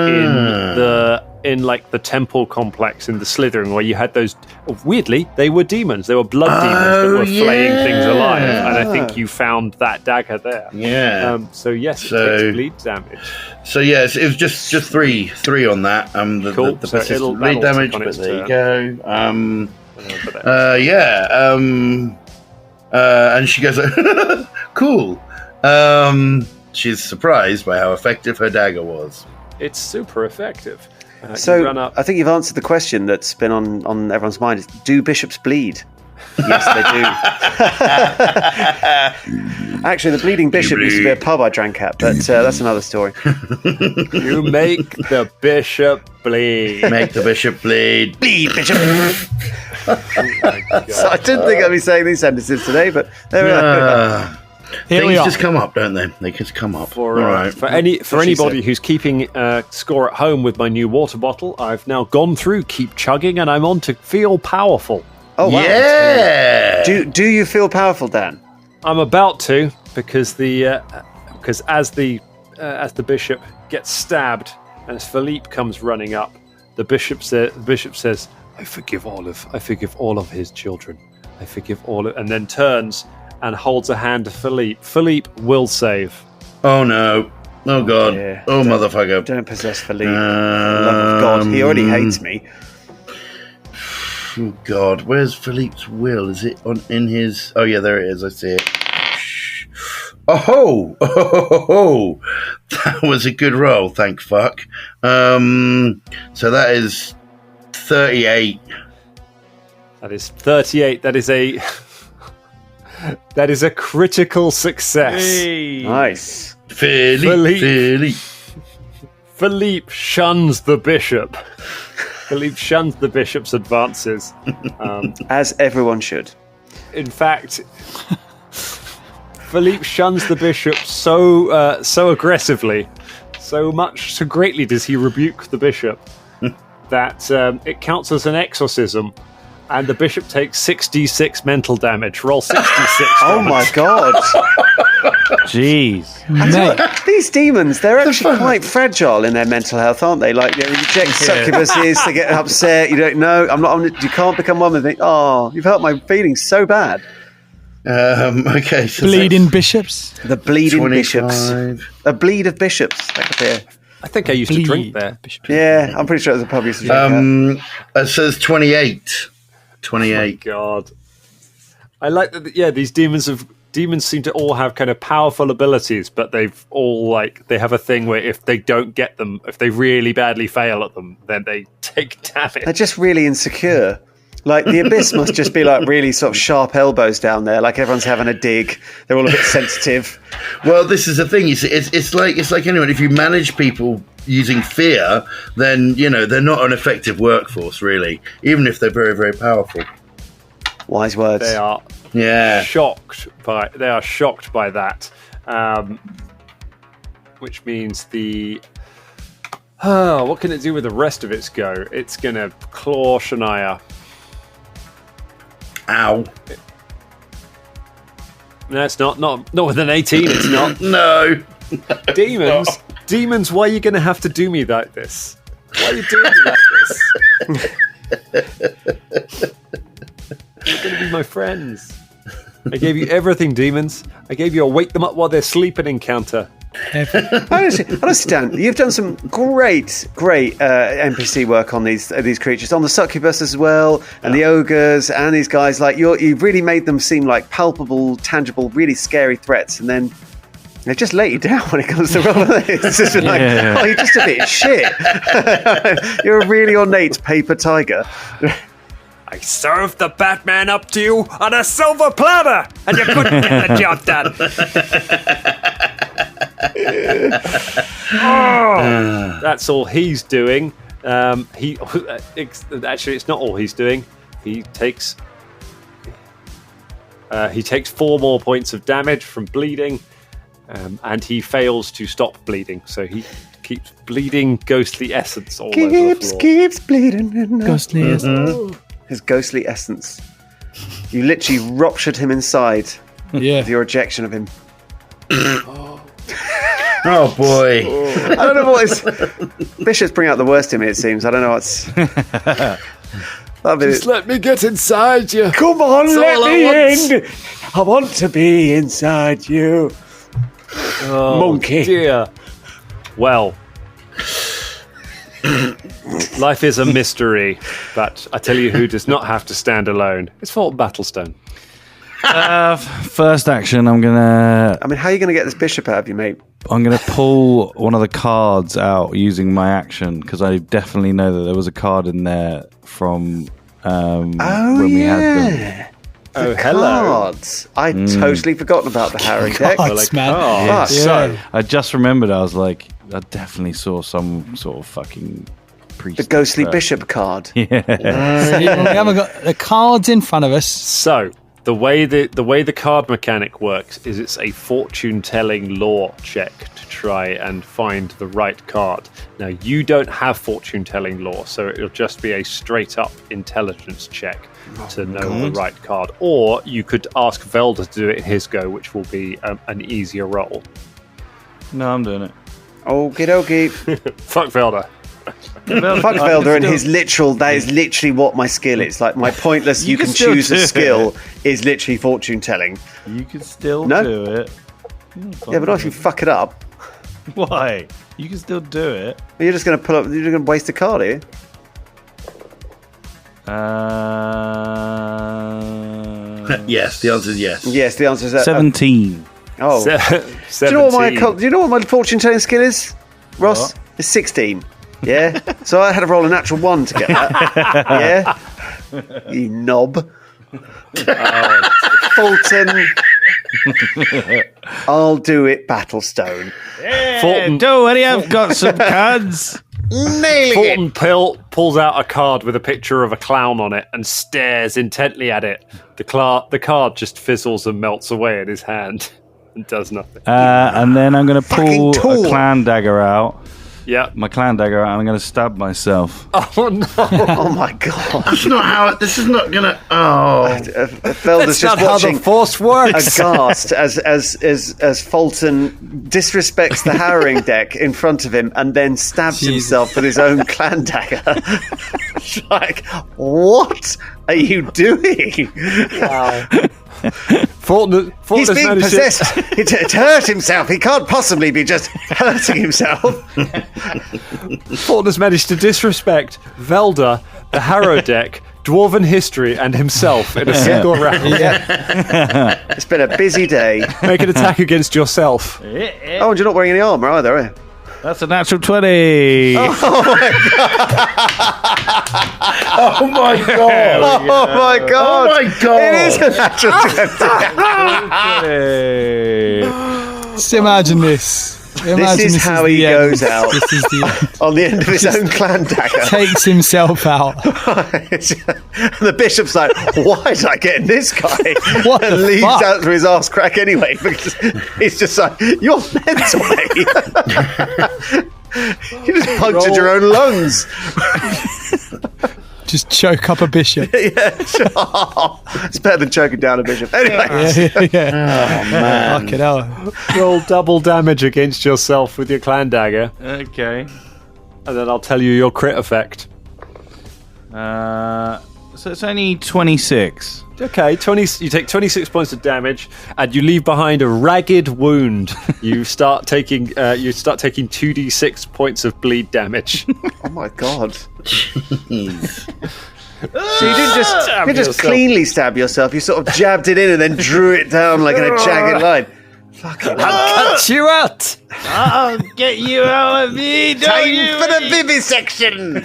in the temple complex in the Slytherin, where you had those. Weirdly, they were demons. They were blood demons that were flaying things alive, and I think you found that dagger there. Yeah. So yes, it takes bleed damage. So yes, it was just 3 on that. Cool. The So persistent bleed that'll damage, tick on but its there you turn. go. And she goes, cool. She's surprised by how effective her dagger was. It's super effective. You So run up. I think you've answered the question that's been on everyone's mind. Is, do bishops bleed? Yes, they do. Actually, the Bleeding Bishop used to be a pub I drank at, but that's another story. You make the bishop bleed. Make the bishop bleed. Bleed, Bishop! So I didn't think I'd be saying these sentences today, but there we are. Here we Things are. just come up, don't they? They just come up. For All right. for anybody who's keeping score at home with my new water bottle, I've now gone through Keep Chugging, and I'm on to Feel Powerful. Oh, wow. Yeah. Do you feel powerful, Dan? I'm about to because as the bishop gets stabbed and as Philippe comes running up, the bishop says, I forgive all of his children. I forgive and then turns and holds a hand to Philippe. Philippe will save. Oh no. Oh god. Yeah. Oh motherfucker. Don't possess Philippe. For the love of God. He already hates me. Oh god. Where's Philippe's will? Is it in his? Oh yeah, there it is. I see it. Oh, that was a good roll. Thank fuck. So that is 38. That is 38. That is a critical success. Nice. Philippe. Philippe shuns the bishop. Philippe shuns the bishop's advances. As everyone should. In fact, Philippe shuns the bishop so aggressively, so greatly does he rebuke the bishop that it counts as an exorcism, and the bishop takes 66 mental damage. Roll 66. Oh my god. Jeez. Mate, These demons, they're actually quite fragile in their mental health, aren't they? Like, they reject succubuses, they get upset, you don't know, you can't become one and think, oh, you've hurt my feelings so bad. Okay. So bleeding bishops. The bleeding 25. bishops. A bleed of bishops. That could be a, I think I used to drink there. yeah, I'm pretty sure it was a pub used to drink at. It says 28. 28. God, I like that. Yeah, these demons seem to all have kind of powerful abilities, but they've all they have a thing where if they don't get them, if they really badly fail at them, then they take damage. They're just really insecure. Like, the abyss must just be like really sort of sharp elbows down there. Like, everyone's having a dig. They're all a bit sensitive. Well, this is the thing. It's like anyone. If you manage people using fear, then they're not an effective workforce, really. Even if they're very, very powerful. Wise words. They are shocked by that. Which means what can it do with the rest of its go? It's going to claw Shania. Ow. No, it's not. Not with an 18, it's not. No. Demons, why are you going to have to do me like this? Why are you doing me like this? You're going to be my friends. I gave you everything, demons. I gave you a wake them up while they're sleeping encounter. Honestly, Dan, you've done some great NPC work on these creatures, on the succubus as well, and the ogres, and these guys. Like you've really made them seem like palpable, tangible, really scary threats, and then they just let you down when it comes to rolling. It's just like, oh, you're just a bit shit. You're a really ornate paper tiger. I served the Batman up to you on a silver platter, and you couldn't get the job done. That's all he's doing. Actually, it's not all he's doing. He takes 4 more points of damage from bleeding, and he fails to stop bleeding. So he keeps bleeding ghostly essence all over the floor. Keeps bleeding. Ghostly essence. His ghostly essence. You literally ruptured him inside. Yeah. With your rejection of him. Oh boy. I don't know what is. Bishops bring out the worst in me, it seems. I don't know what's. Just let me get inside you. Come on, let me in. I want to be inside you. Monkey. Dear. Well. Life is a mystery, but I tell you who does not have to stand alone. It's Fulton Battlestone. First action, I'm gonna. I mean, how are you going to get this bishop out of you, mate? I'm gonna pull one of the cards out using my action because I definitely know that there was a card in there from when we had them. The cards. I'd totally forgotten about the Harrowing deck. So I just remembered. I was like, I definitely saw some sort of fucking priest. The ghostly bishop card. We haven't got the cards in front of us. So the way the card mechanic works is it's a fortune-telling lore check to try and find the right card. Now you don't have fortune-telling lore, so it'll just be a straight-up intelligence check to know the right card. Or you could ask Velda to do it in his go, which will be an easier roll. No, I'm doing it. Okie dokie. Fuck Velda. Fuck Velda and his literal. That is literally what my skill is. Like my pointless. You can choose a skill is literally fortune telling. You can still do it. Yeah, but not if you fuck it up. Why? You can still do it. You're just going to pull up. You're going to waste a card here. Yes, the answer is yes. Yes, the answer is 17. Oh, 17. Do you know what my fortune telling skill is, Ross? What? It's 16. Yeah. So I had to roll a natural 1 to get that. Yeah. You knob. Fulton. I'll do it, Battlestone. Yeah, Fulton. do it. I've got some cards. Fulton pulls out a card with a picture of a clown on it and stares intently at it. The card just fizzles and melts away in his hand and does nothing. And then I'm going to pull a clan dagger out. Yeah, my clan dagger out, and I'm going to stab myself. Oh no! Oh my god! That's not how. This is not going to. Oh, Felder's just how the Force works. Aghast as Fulton disrespects the Harrowing deck in front of him, and then stabs himself with his own clan dagger. It's like, what are you doing? Wow. He's being possessed. It hurt himself. He can't possibly be just hurting himself. Fulton has managed to disrespect Velda, the Harrow deck, Dwarven history, and himself in a single round. Yeah. It's been a busy day. Make an attack against yourself. Oh, and you're not wearing any armour either, are you? That's a natural 20. Oh my god! Oh my god! Oh my god! Oh my god! It is a natural 20. Just imagine this. This is how he goes out. This is the On the end of his own clan dagger. takes himself out. And the bishop's like, why did I get in this guy? What and the leaves fuck? out through his arse crack anyway, because he's just like, you're mental, mate. You just punctured your own lungs. Just choke up a bishop. It's better than choking down a bishop. Anyway. Yeah. Oh, man. Fuck it hell. Roll double damage against yourself with your clan dagger, Okay. and then I'll tell you your crit effect. So it's only 26. Okay, you take 26 points of damage, and you leave behind a ragged wound. You start taking 2d6 points of bleed damage. Oh my god. Jeez. So you didn't just cleanly stab yourself, you sort of jabbed it in and then drew it down like in a jagged line. Fucking hell. I'll cut you out! I'll get you out of me, Time for the vivisection!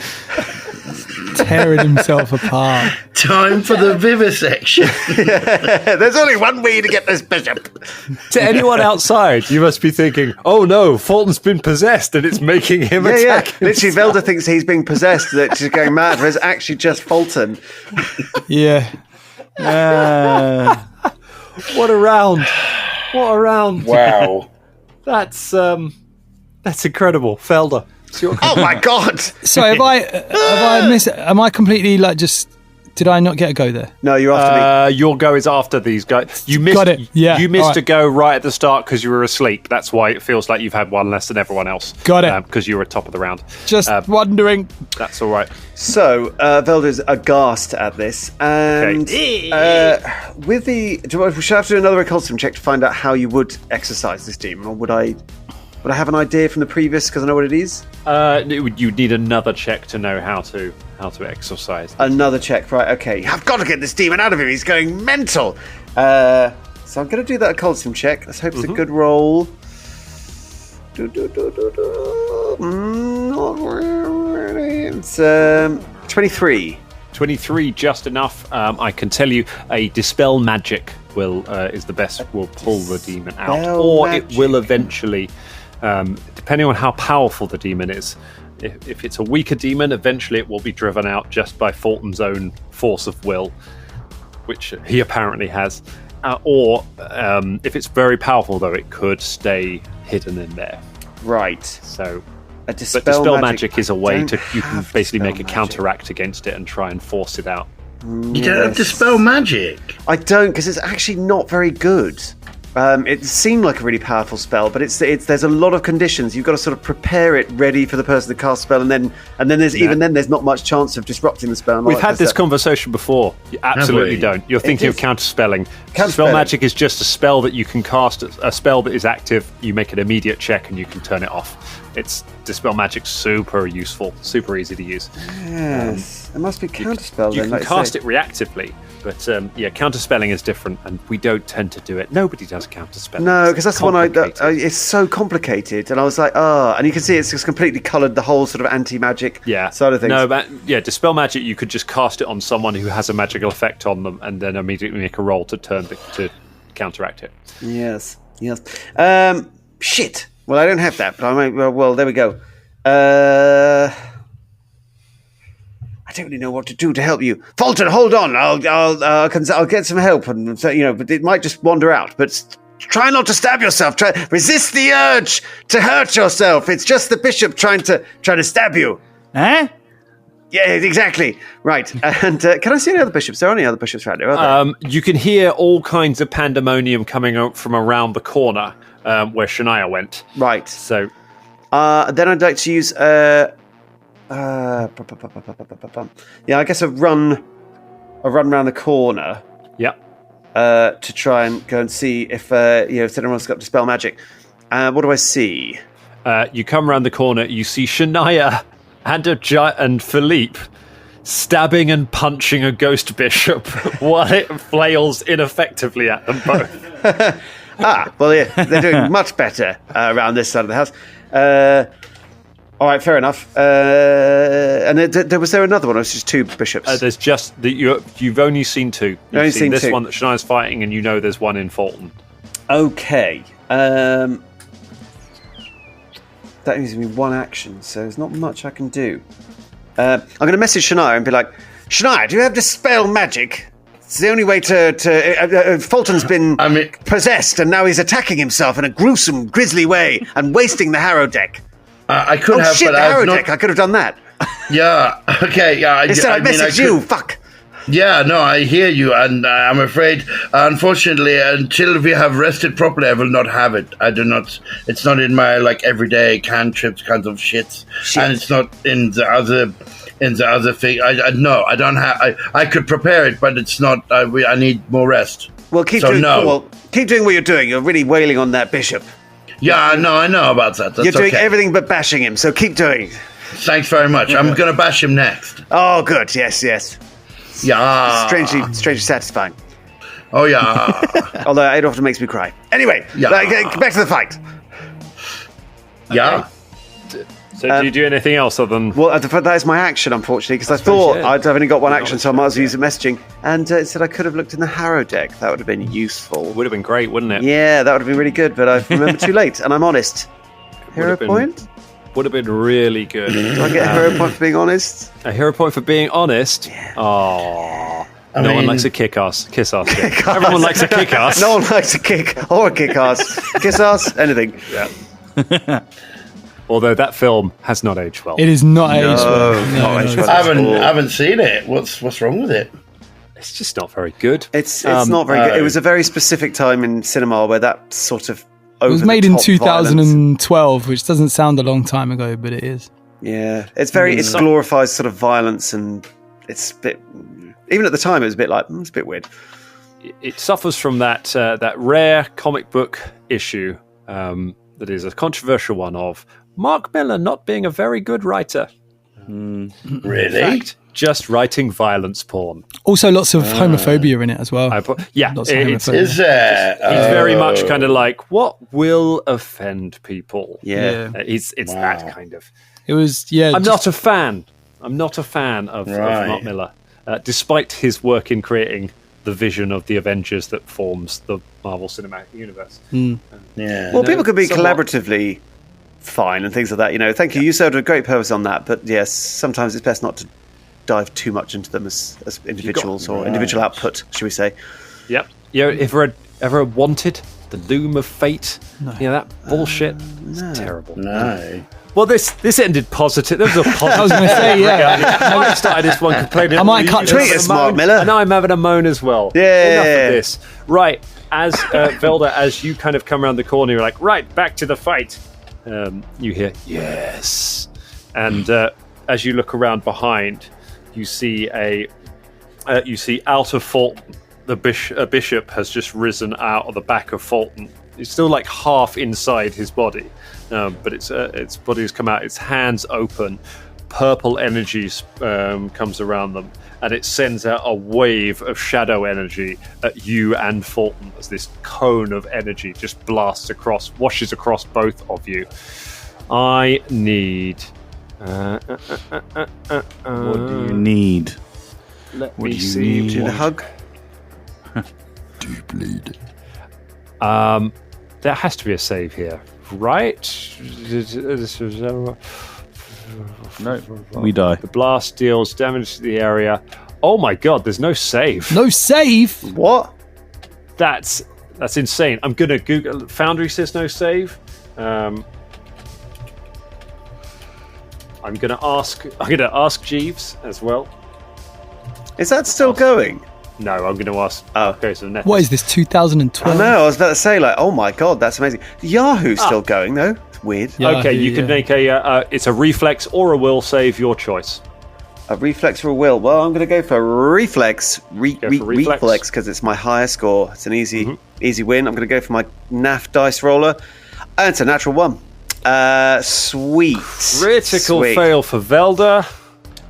Tearing himself apart. Time for the vivisection. There's only one way to get this bishop. To anyone outside, you must be thinking, oh no, Fulton's been possessed and it's making him attack himself. Literally, Velda thinks he's being possessed, that she's going mad, but it's actually just Fulton. Yeah. What a round. What a round. Wow. That's incredible. Felder. Oh my god! So have I missed? Am I completely did I not get a go there? No, you're after me. Your go is after these guys. You missed. Got it. Yeah. You missed All right. a go right at the start because you were asleep. That's why it feels like you've had one less than everyone else. Got it. Because you were at top of the round. Just wondering. That's all right. So, Velda's aghast at this, and with we should have to do another occultism check to find out how you would exercise this demon, or would I have an idea from the previous because I know what it is? You'd need another check to know how to exorcise. Another check, right? Okay, I've got to get this demon out of him. He's going mental. So I'm going to do that occultism check. Let's hope it's a good roll. Not really. It's 23. 23, just enough. I can tell you, a dispel magic is the best. Will pull the demon out, Dispel or magic. it will eventually, depending on how powerful the demon is. If it's a weaker demon, eventually it will be driven out just by Fulton's own force of will, which he apparently has. Or if it's very powerful, though, it could stay hidden in there. Right. So, But dispel magic is a way don't you can have basically dispel make a magic. counteract against it and try and force it out. You don't have dispel magic. I don't, because it's actually not very good. It seemed like a really powerful spell, but there's a lot of conditions. You've got to sort of prepare it ready for the person to cast spell, and then there's not much chance of disrupting the spell. and all We've that had kind of this stuff. conversation before. You absolutely we? don't. You're thinking of is. counterspelling. Counterspelling. Dispel magic is just a spell that you can cast. A spell that is active. You make an immediate check and you can turn it off. It's dispel magic. Super useful. Super easy to use. Yes, it must be counterspell. You then, can like cast say. it reactively, but counterspelling is different, and we don't tend to do it. Nobody does counterspelling. No, because that's the one Complicated. it's so complicated, and I was like, and you can see it's just completely coloured the whole sort of anti-magic side of things. No, but dispel magic. You could just cast it on someone who has a magical effect on them, and then immediately make a roll to to counteract it. Yes. Shit. Well, I don't have that, but I might. Well, there we go. I don't really know what to do to help you, Fulton. Hold on, I'll get some help, and but it might just wander out. But try not to stab yourself. Resist the urge to hurt yourself. It's just the bishop trying to stab you. Eh? Yeah, exactly. Right. And can I see any other bishops? There are any other bishops around here, are there? You can hear all kinds of pandemonium coming out from around the corner where Shania went. Right. So, then I'd like to use I guess a run around the corner. yeah. To try and go and see if anyone's got dispel magic. What do I see? You come around the corner, you see Shania and Philippe stabbing and punching a ghost bishop while it flails ineffectively at them both. They're doing much better around this side of the house. All right, fair enough. And was there another one? Or was it just two bishops? There's just you've only seen two. You've only seen seen this two. one that Shania's fighting, and there's one in Fulton. Okay. That gives me one action, so there's not much I can do. I'm going to message Shania and be like, Shania, do you have Dispel Magic? It's the only way to Fulton's been possessed, and now he's attacking himself in a gruesome, grisly way and wasting the Harrow deck. I could have, shit, but the I've Harrow not... deck. I could have done that. Yeah, okay, yeah. Instead, I messaged you. Fuck. Yeah, no, I hear you, and I'm afraid, unfortunately, until we have rested properly, I will not have it. I do not. It's not in my everyday cantrips kinds of shit, and it's not in the other thing. No, I don't have. I could prepare it, but it's not. I need more rest. Well, keep doing what you're doing. You're really wailing on that bishop. Yeah, no, I know about that. That's you're doing everything but bashing him, so keep doing. Thanks very much. I'm going to bash him next. Oh, good. Yes. Yeah. Strangely satisfying. Oh, yeah. Although it often makes me cry. Anyway, back to the fight. Yeah. So do you do anything else other than... Well, that is my action, unfortunately, because I thought I'd only got one action, so I might as well use the messaging. And it said I could have looked in the Harrow deck. That would have been useful. Would have been great, wouldn't it? Yeah, that would have been really good, but I remember too late, and I'm honest. Hero point? Would have been really good. Do I get a hero point for being honest? A hero point for being honest? Yeah. Oh. No one likes a kick-ass. Kiss-ass. Everyone likes a kick-ass. No one likes a kick or a kick-ass. Kiss-ass, anything. Yeah. Although that film has not aged well. It is not aged well. No, I haven't seen it. What's wrong with it? It's just not very good. It's not very good. It was a very specific time in cinema where that sort of it was made in 2012, which doesn't sound a long time ago, but it is. Yeah, it glorifies sort of violence, and it's a bit. Even at the time, it was a bit it's a bit weird. It suffers from that rare comic book issue that is a controversial one of Mark Millar not being a very good writer. Really? In fact, just writing violence porn. Also, lots of homophobia in it as well. Is there? He's very much kind of like, what will offend people? Yeah. It's that kind of. It was, I'm not a fan. I'm not a fan of Mark Millar, despite his work in creating the vision of the Avengers that forms the Marvel Cinematic Universe. Yeah. Well, people could be collaboratively fine and things like that. Thank you. You served a great purpose on that, but yes, sometimes it's best not to dive too much into them as individuals or individual output, should we say. Yep. Ever wanted the loom of fate? No. That bullshit? It's terrible. No. Well, this ended positive. There was a positive. I was going to say, I started this one complaining. I might cut tweet us, Mark Millar. And I'm having a moan as well. Yeah. Enough of this. Right. As Velda, as you kind of come around the corner, you're like, right, back to the fight. You hear, yes. And as you look around behind, you see out of Fulton, a bishop has just risen out of the back of Fulton. It's still half inside his body, but its body has come out. Its hands open, purple energy comes around them, and it sends out a wave of shadow energy at you and Fulton as this cone of energy just washes across both of you. I need. What do you need? Let me see. Do you need a hug? Do you bleed? There has to be a save here, right? No, we die. The blast deals damage to the area. Oh my god, there's no save. No save? What? That's insane. I'm gonna Google. Foundry says no save. I'm gonna ask Jeeves as well. Is that still going? No, I'm going to ask. Oh. Okay, so what is this, 2012? I know, I was about to say, oh my god, that's amazing. Yahoo's still going, though. It's weird. Yahoo, okay, you can make it's a reflex or a will save, your choice. A reflex or a will? Well, I'm going to go for reflex. Reflex, because it's my higher score. It's an easy win. I'm going to go for my NAF dice roller. And it's a natural 1. Sweet. Critical fail for Velda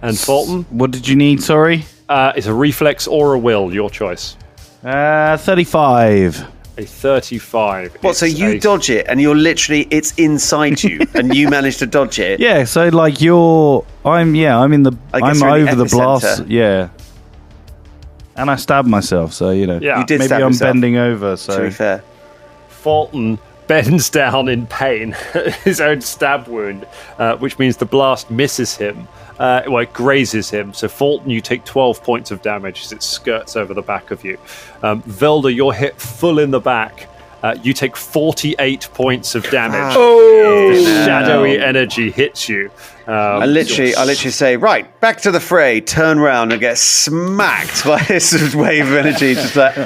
and Fulton. What did you need, sorry? It's a reflex or a will, your choice. 35. A 35. What, so you dodge it and you're literally, it's inside you and you manage to dodge it? Yeah, so I'm over the blast. Yeah. And I stabbed myself, so, You did maybe stab I'm yourself, bending over, so. To be fair. Fulton, bends down in pain, his own stab wound, which means the blast misses him. It grazes him. So Fulton, you take 12 points of damage as it skirts over the back of you. Velda, you're hit full in the back. You take 48 points of damage. The shadowy energy hits you. I literally say, right, back to the fray, turn around and get smacked by this wave of energy. Just like,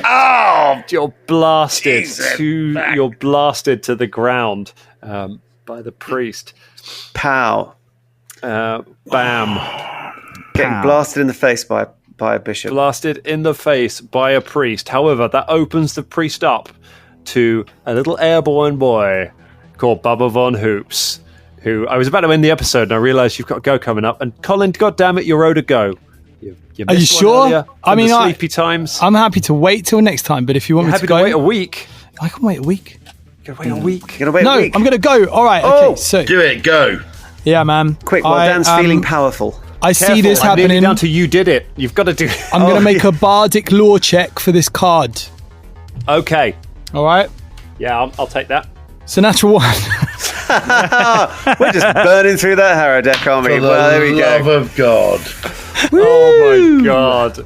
you're blasted you're blasted to the ground by the priest. Pow. Bam. Getting blasted in the face by a bishop. Blasted in the face by a priest. However, that opens the priest up to a little airborne boy called Bubba Von Hoops, who I was about to end the episode and I realised you've got a go coming up. And Colin, goddammit, you're owed a go. Are you sure? I mean, sleepy times. I'm happy to wait till next time, but if you want me to go... wait a week. I can wait a week. You can wait a week. I'm going to go. All right, okay, so... Do it, go. Yeah, man. Quick, while Dan's feeling powerful. I see this happening. Down to you did it. You've got to do it. I'm going to make a bardic lore check for this card. Okay. All right. Yeah, I'll take that. So natural 1. We're just burning through that Harrow deck, aren't we? Well, there we go. For the love of God. Oh my God.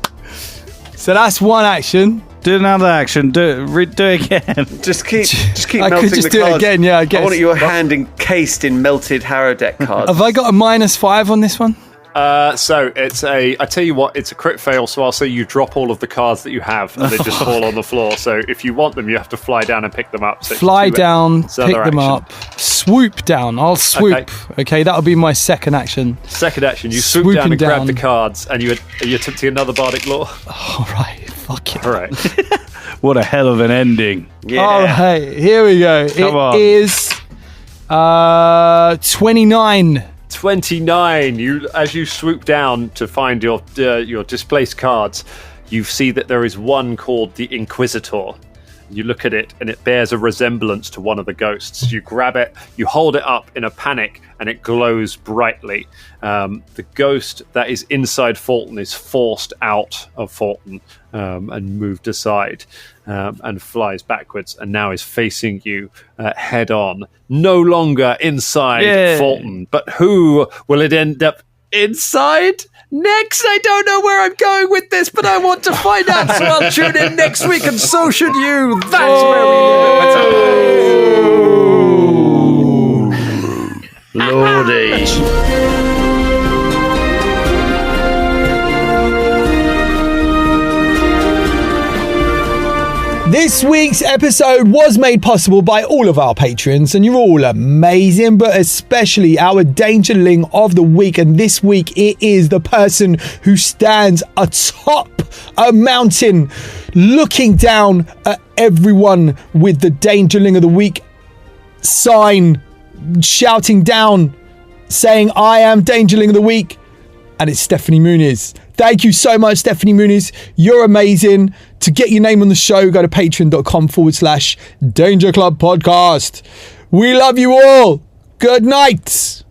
So that's one action. Do another action. Do it again. Just keep I melting could just the do cards. it again, yeah, I guess. I want your hand encased in melted Harrow deck cards. Have I got a -5 on this one? So it's I tell you what, it's a crit fail, so I'll say you drop all of the cards that you have and they just fall on the floor. So if you want them, you have to fly down and pick them up. So fly down, pick them up, swoop down. I'll swoop. Okay, that'll be my second action. Second action, you swoop down and grab the cards, and are you attempting another bardic lore? All right, fuck it. All right. What a hell of an ending. Yeah. All right, here we go. Come on. Is 29. 29. As you swoop down to find your displaced cards, you see that there is one called the Inquisitor. You look at it and it bears a resemblance to one of the ghosts. You grab it, you hold it up in a panic, and it glows brightly. The ghost that is inside Fulton is forced out of Fulton and moved aside and flies backwards and now is facing you head on. No longer inside Fulton, but who will it end up inside? Next, I don't know where I'm going with this, but I want to find out, so I'll tune in next week, and so should you. That's where we leave it. Lordy. This week's episode was made possible by all of our patrons, and you're all amazing, but especially our Dangerling of the week. And this week it is the person who stands atop a mountain looking down at everyone with the Dangerling of the week sign, shouting down, saying, "I am Dangerling of the week." And it's Stephanie Muniz. Thank you so much, Stephanie Muniz. You're amazing. To get your name on the show, go to patreon.com/Danger Club Podcast. We love you all. Good night.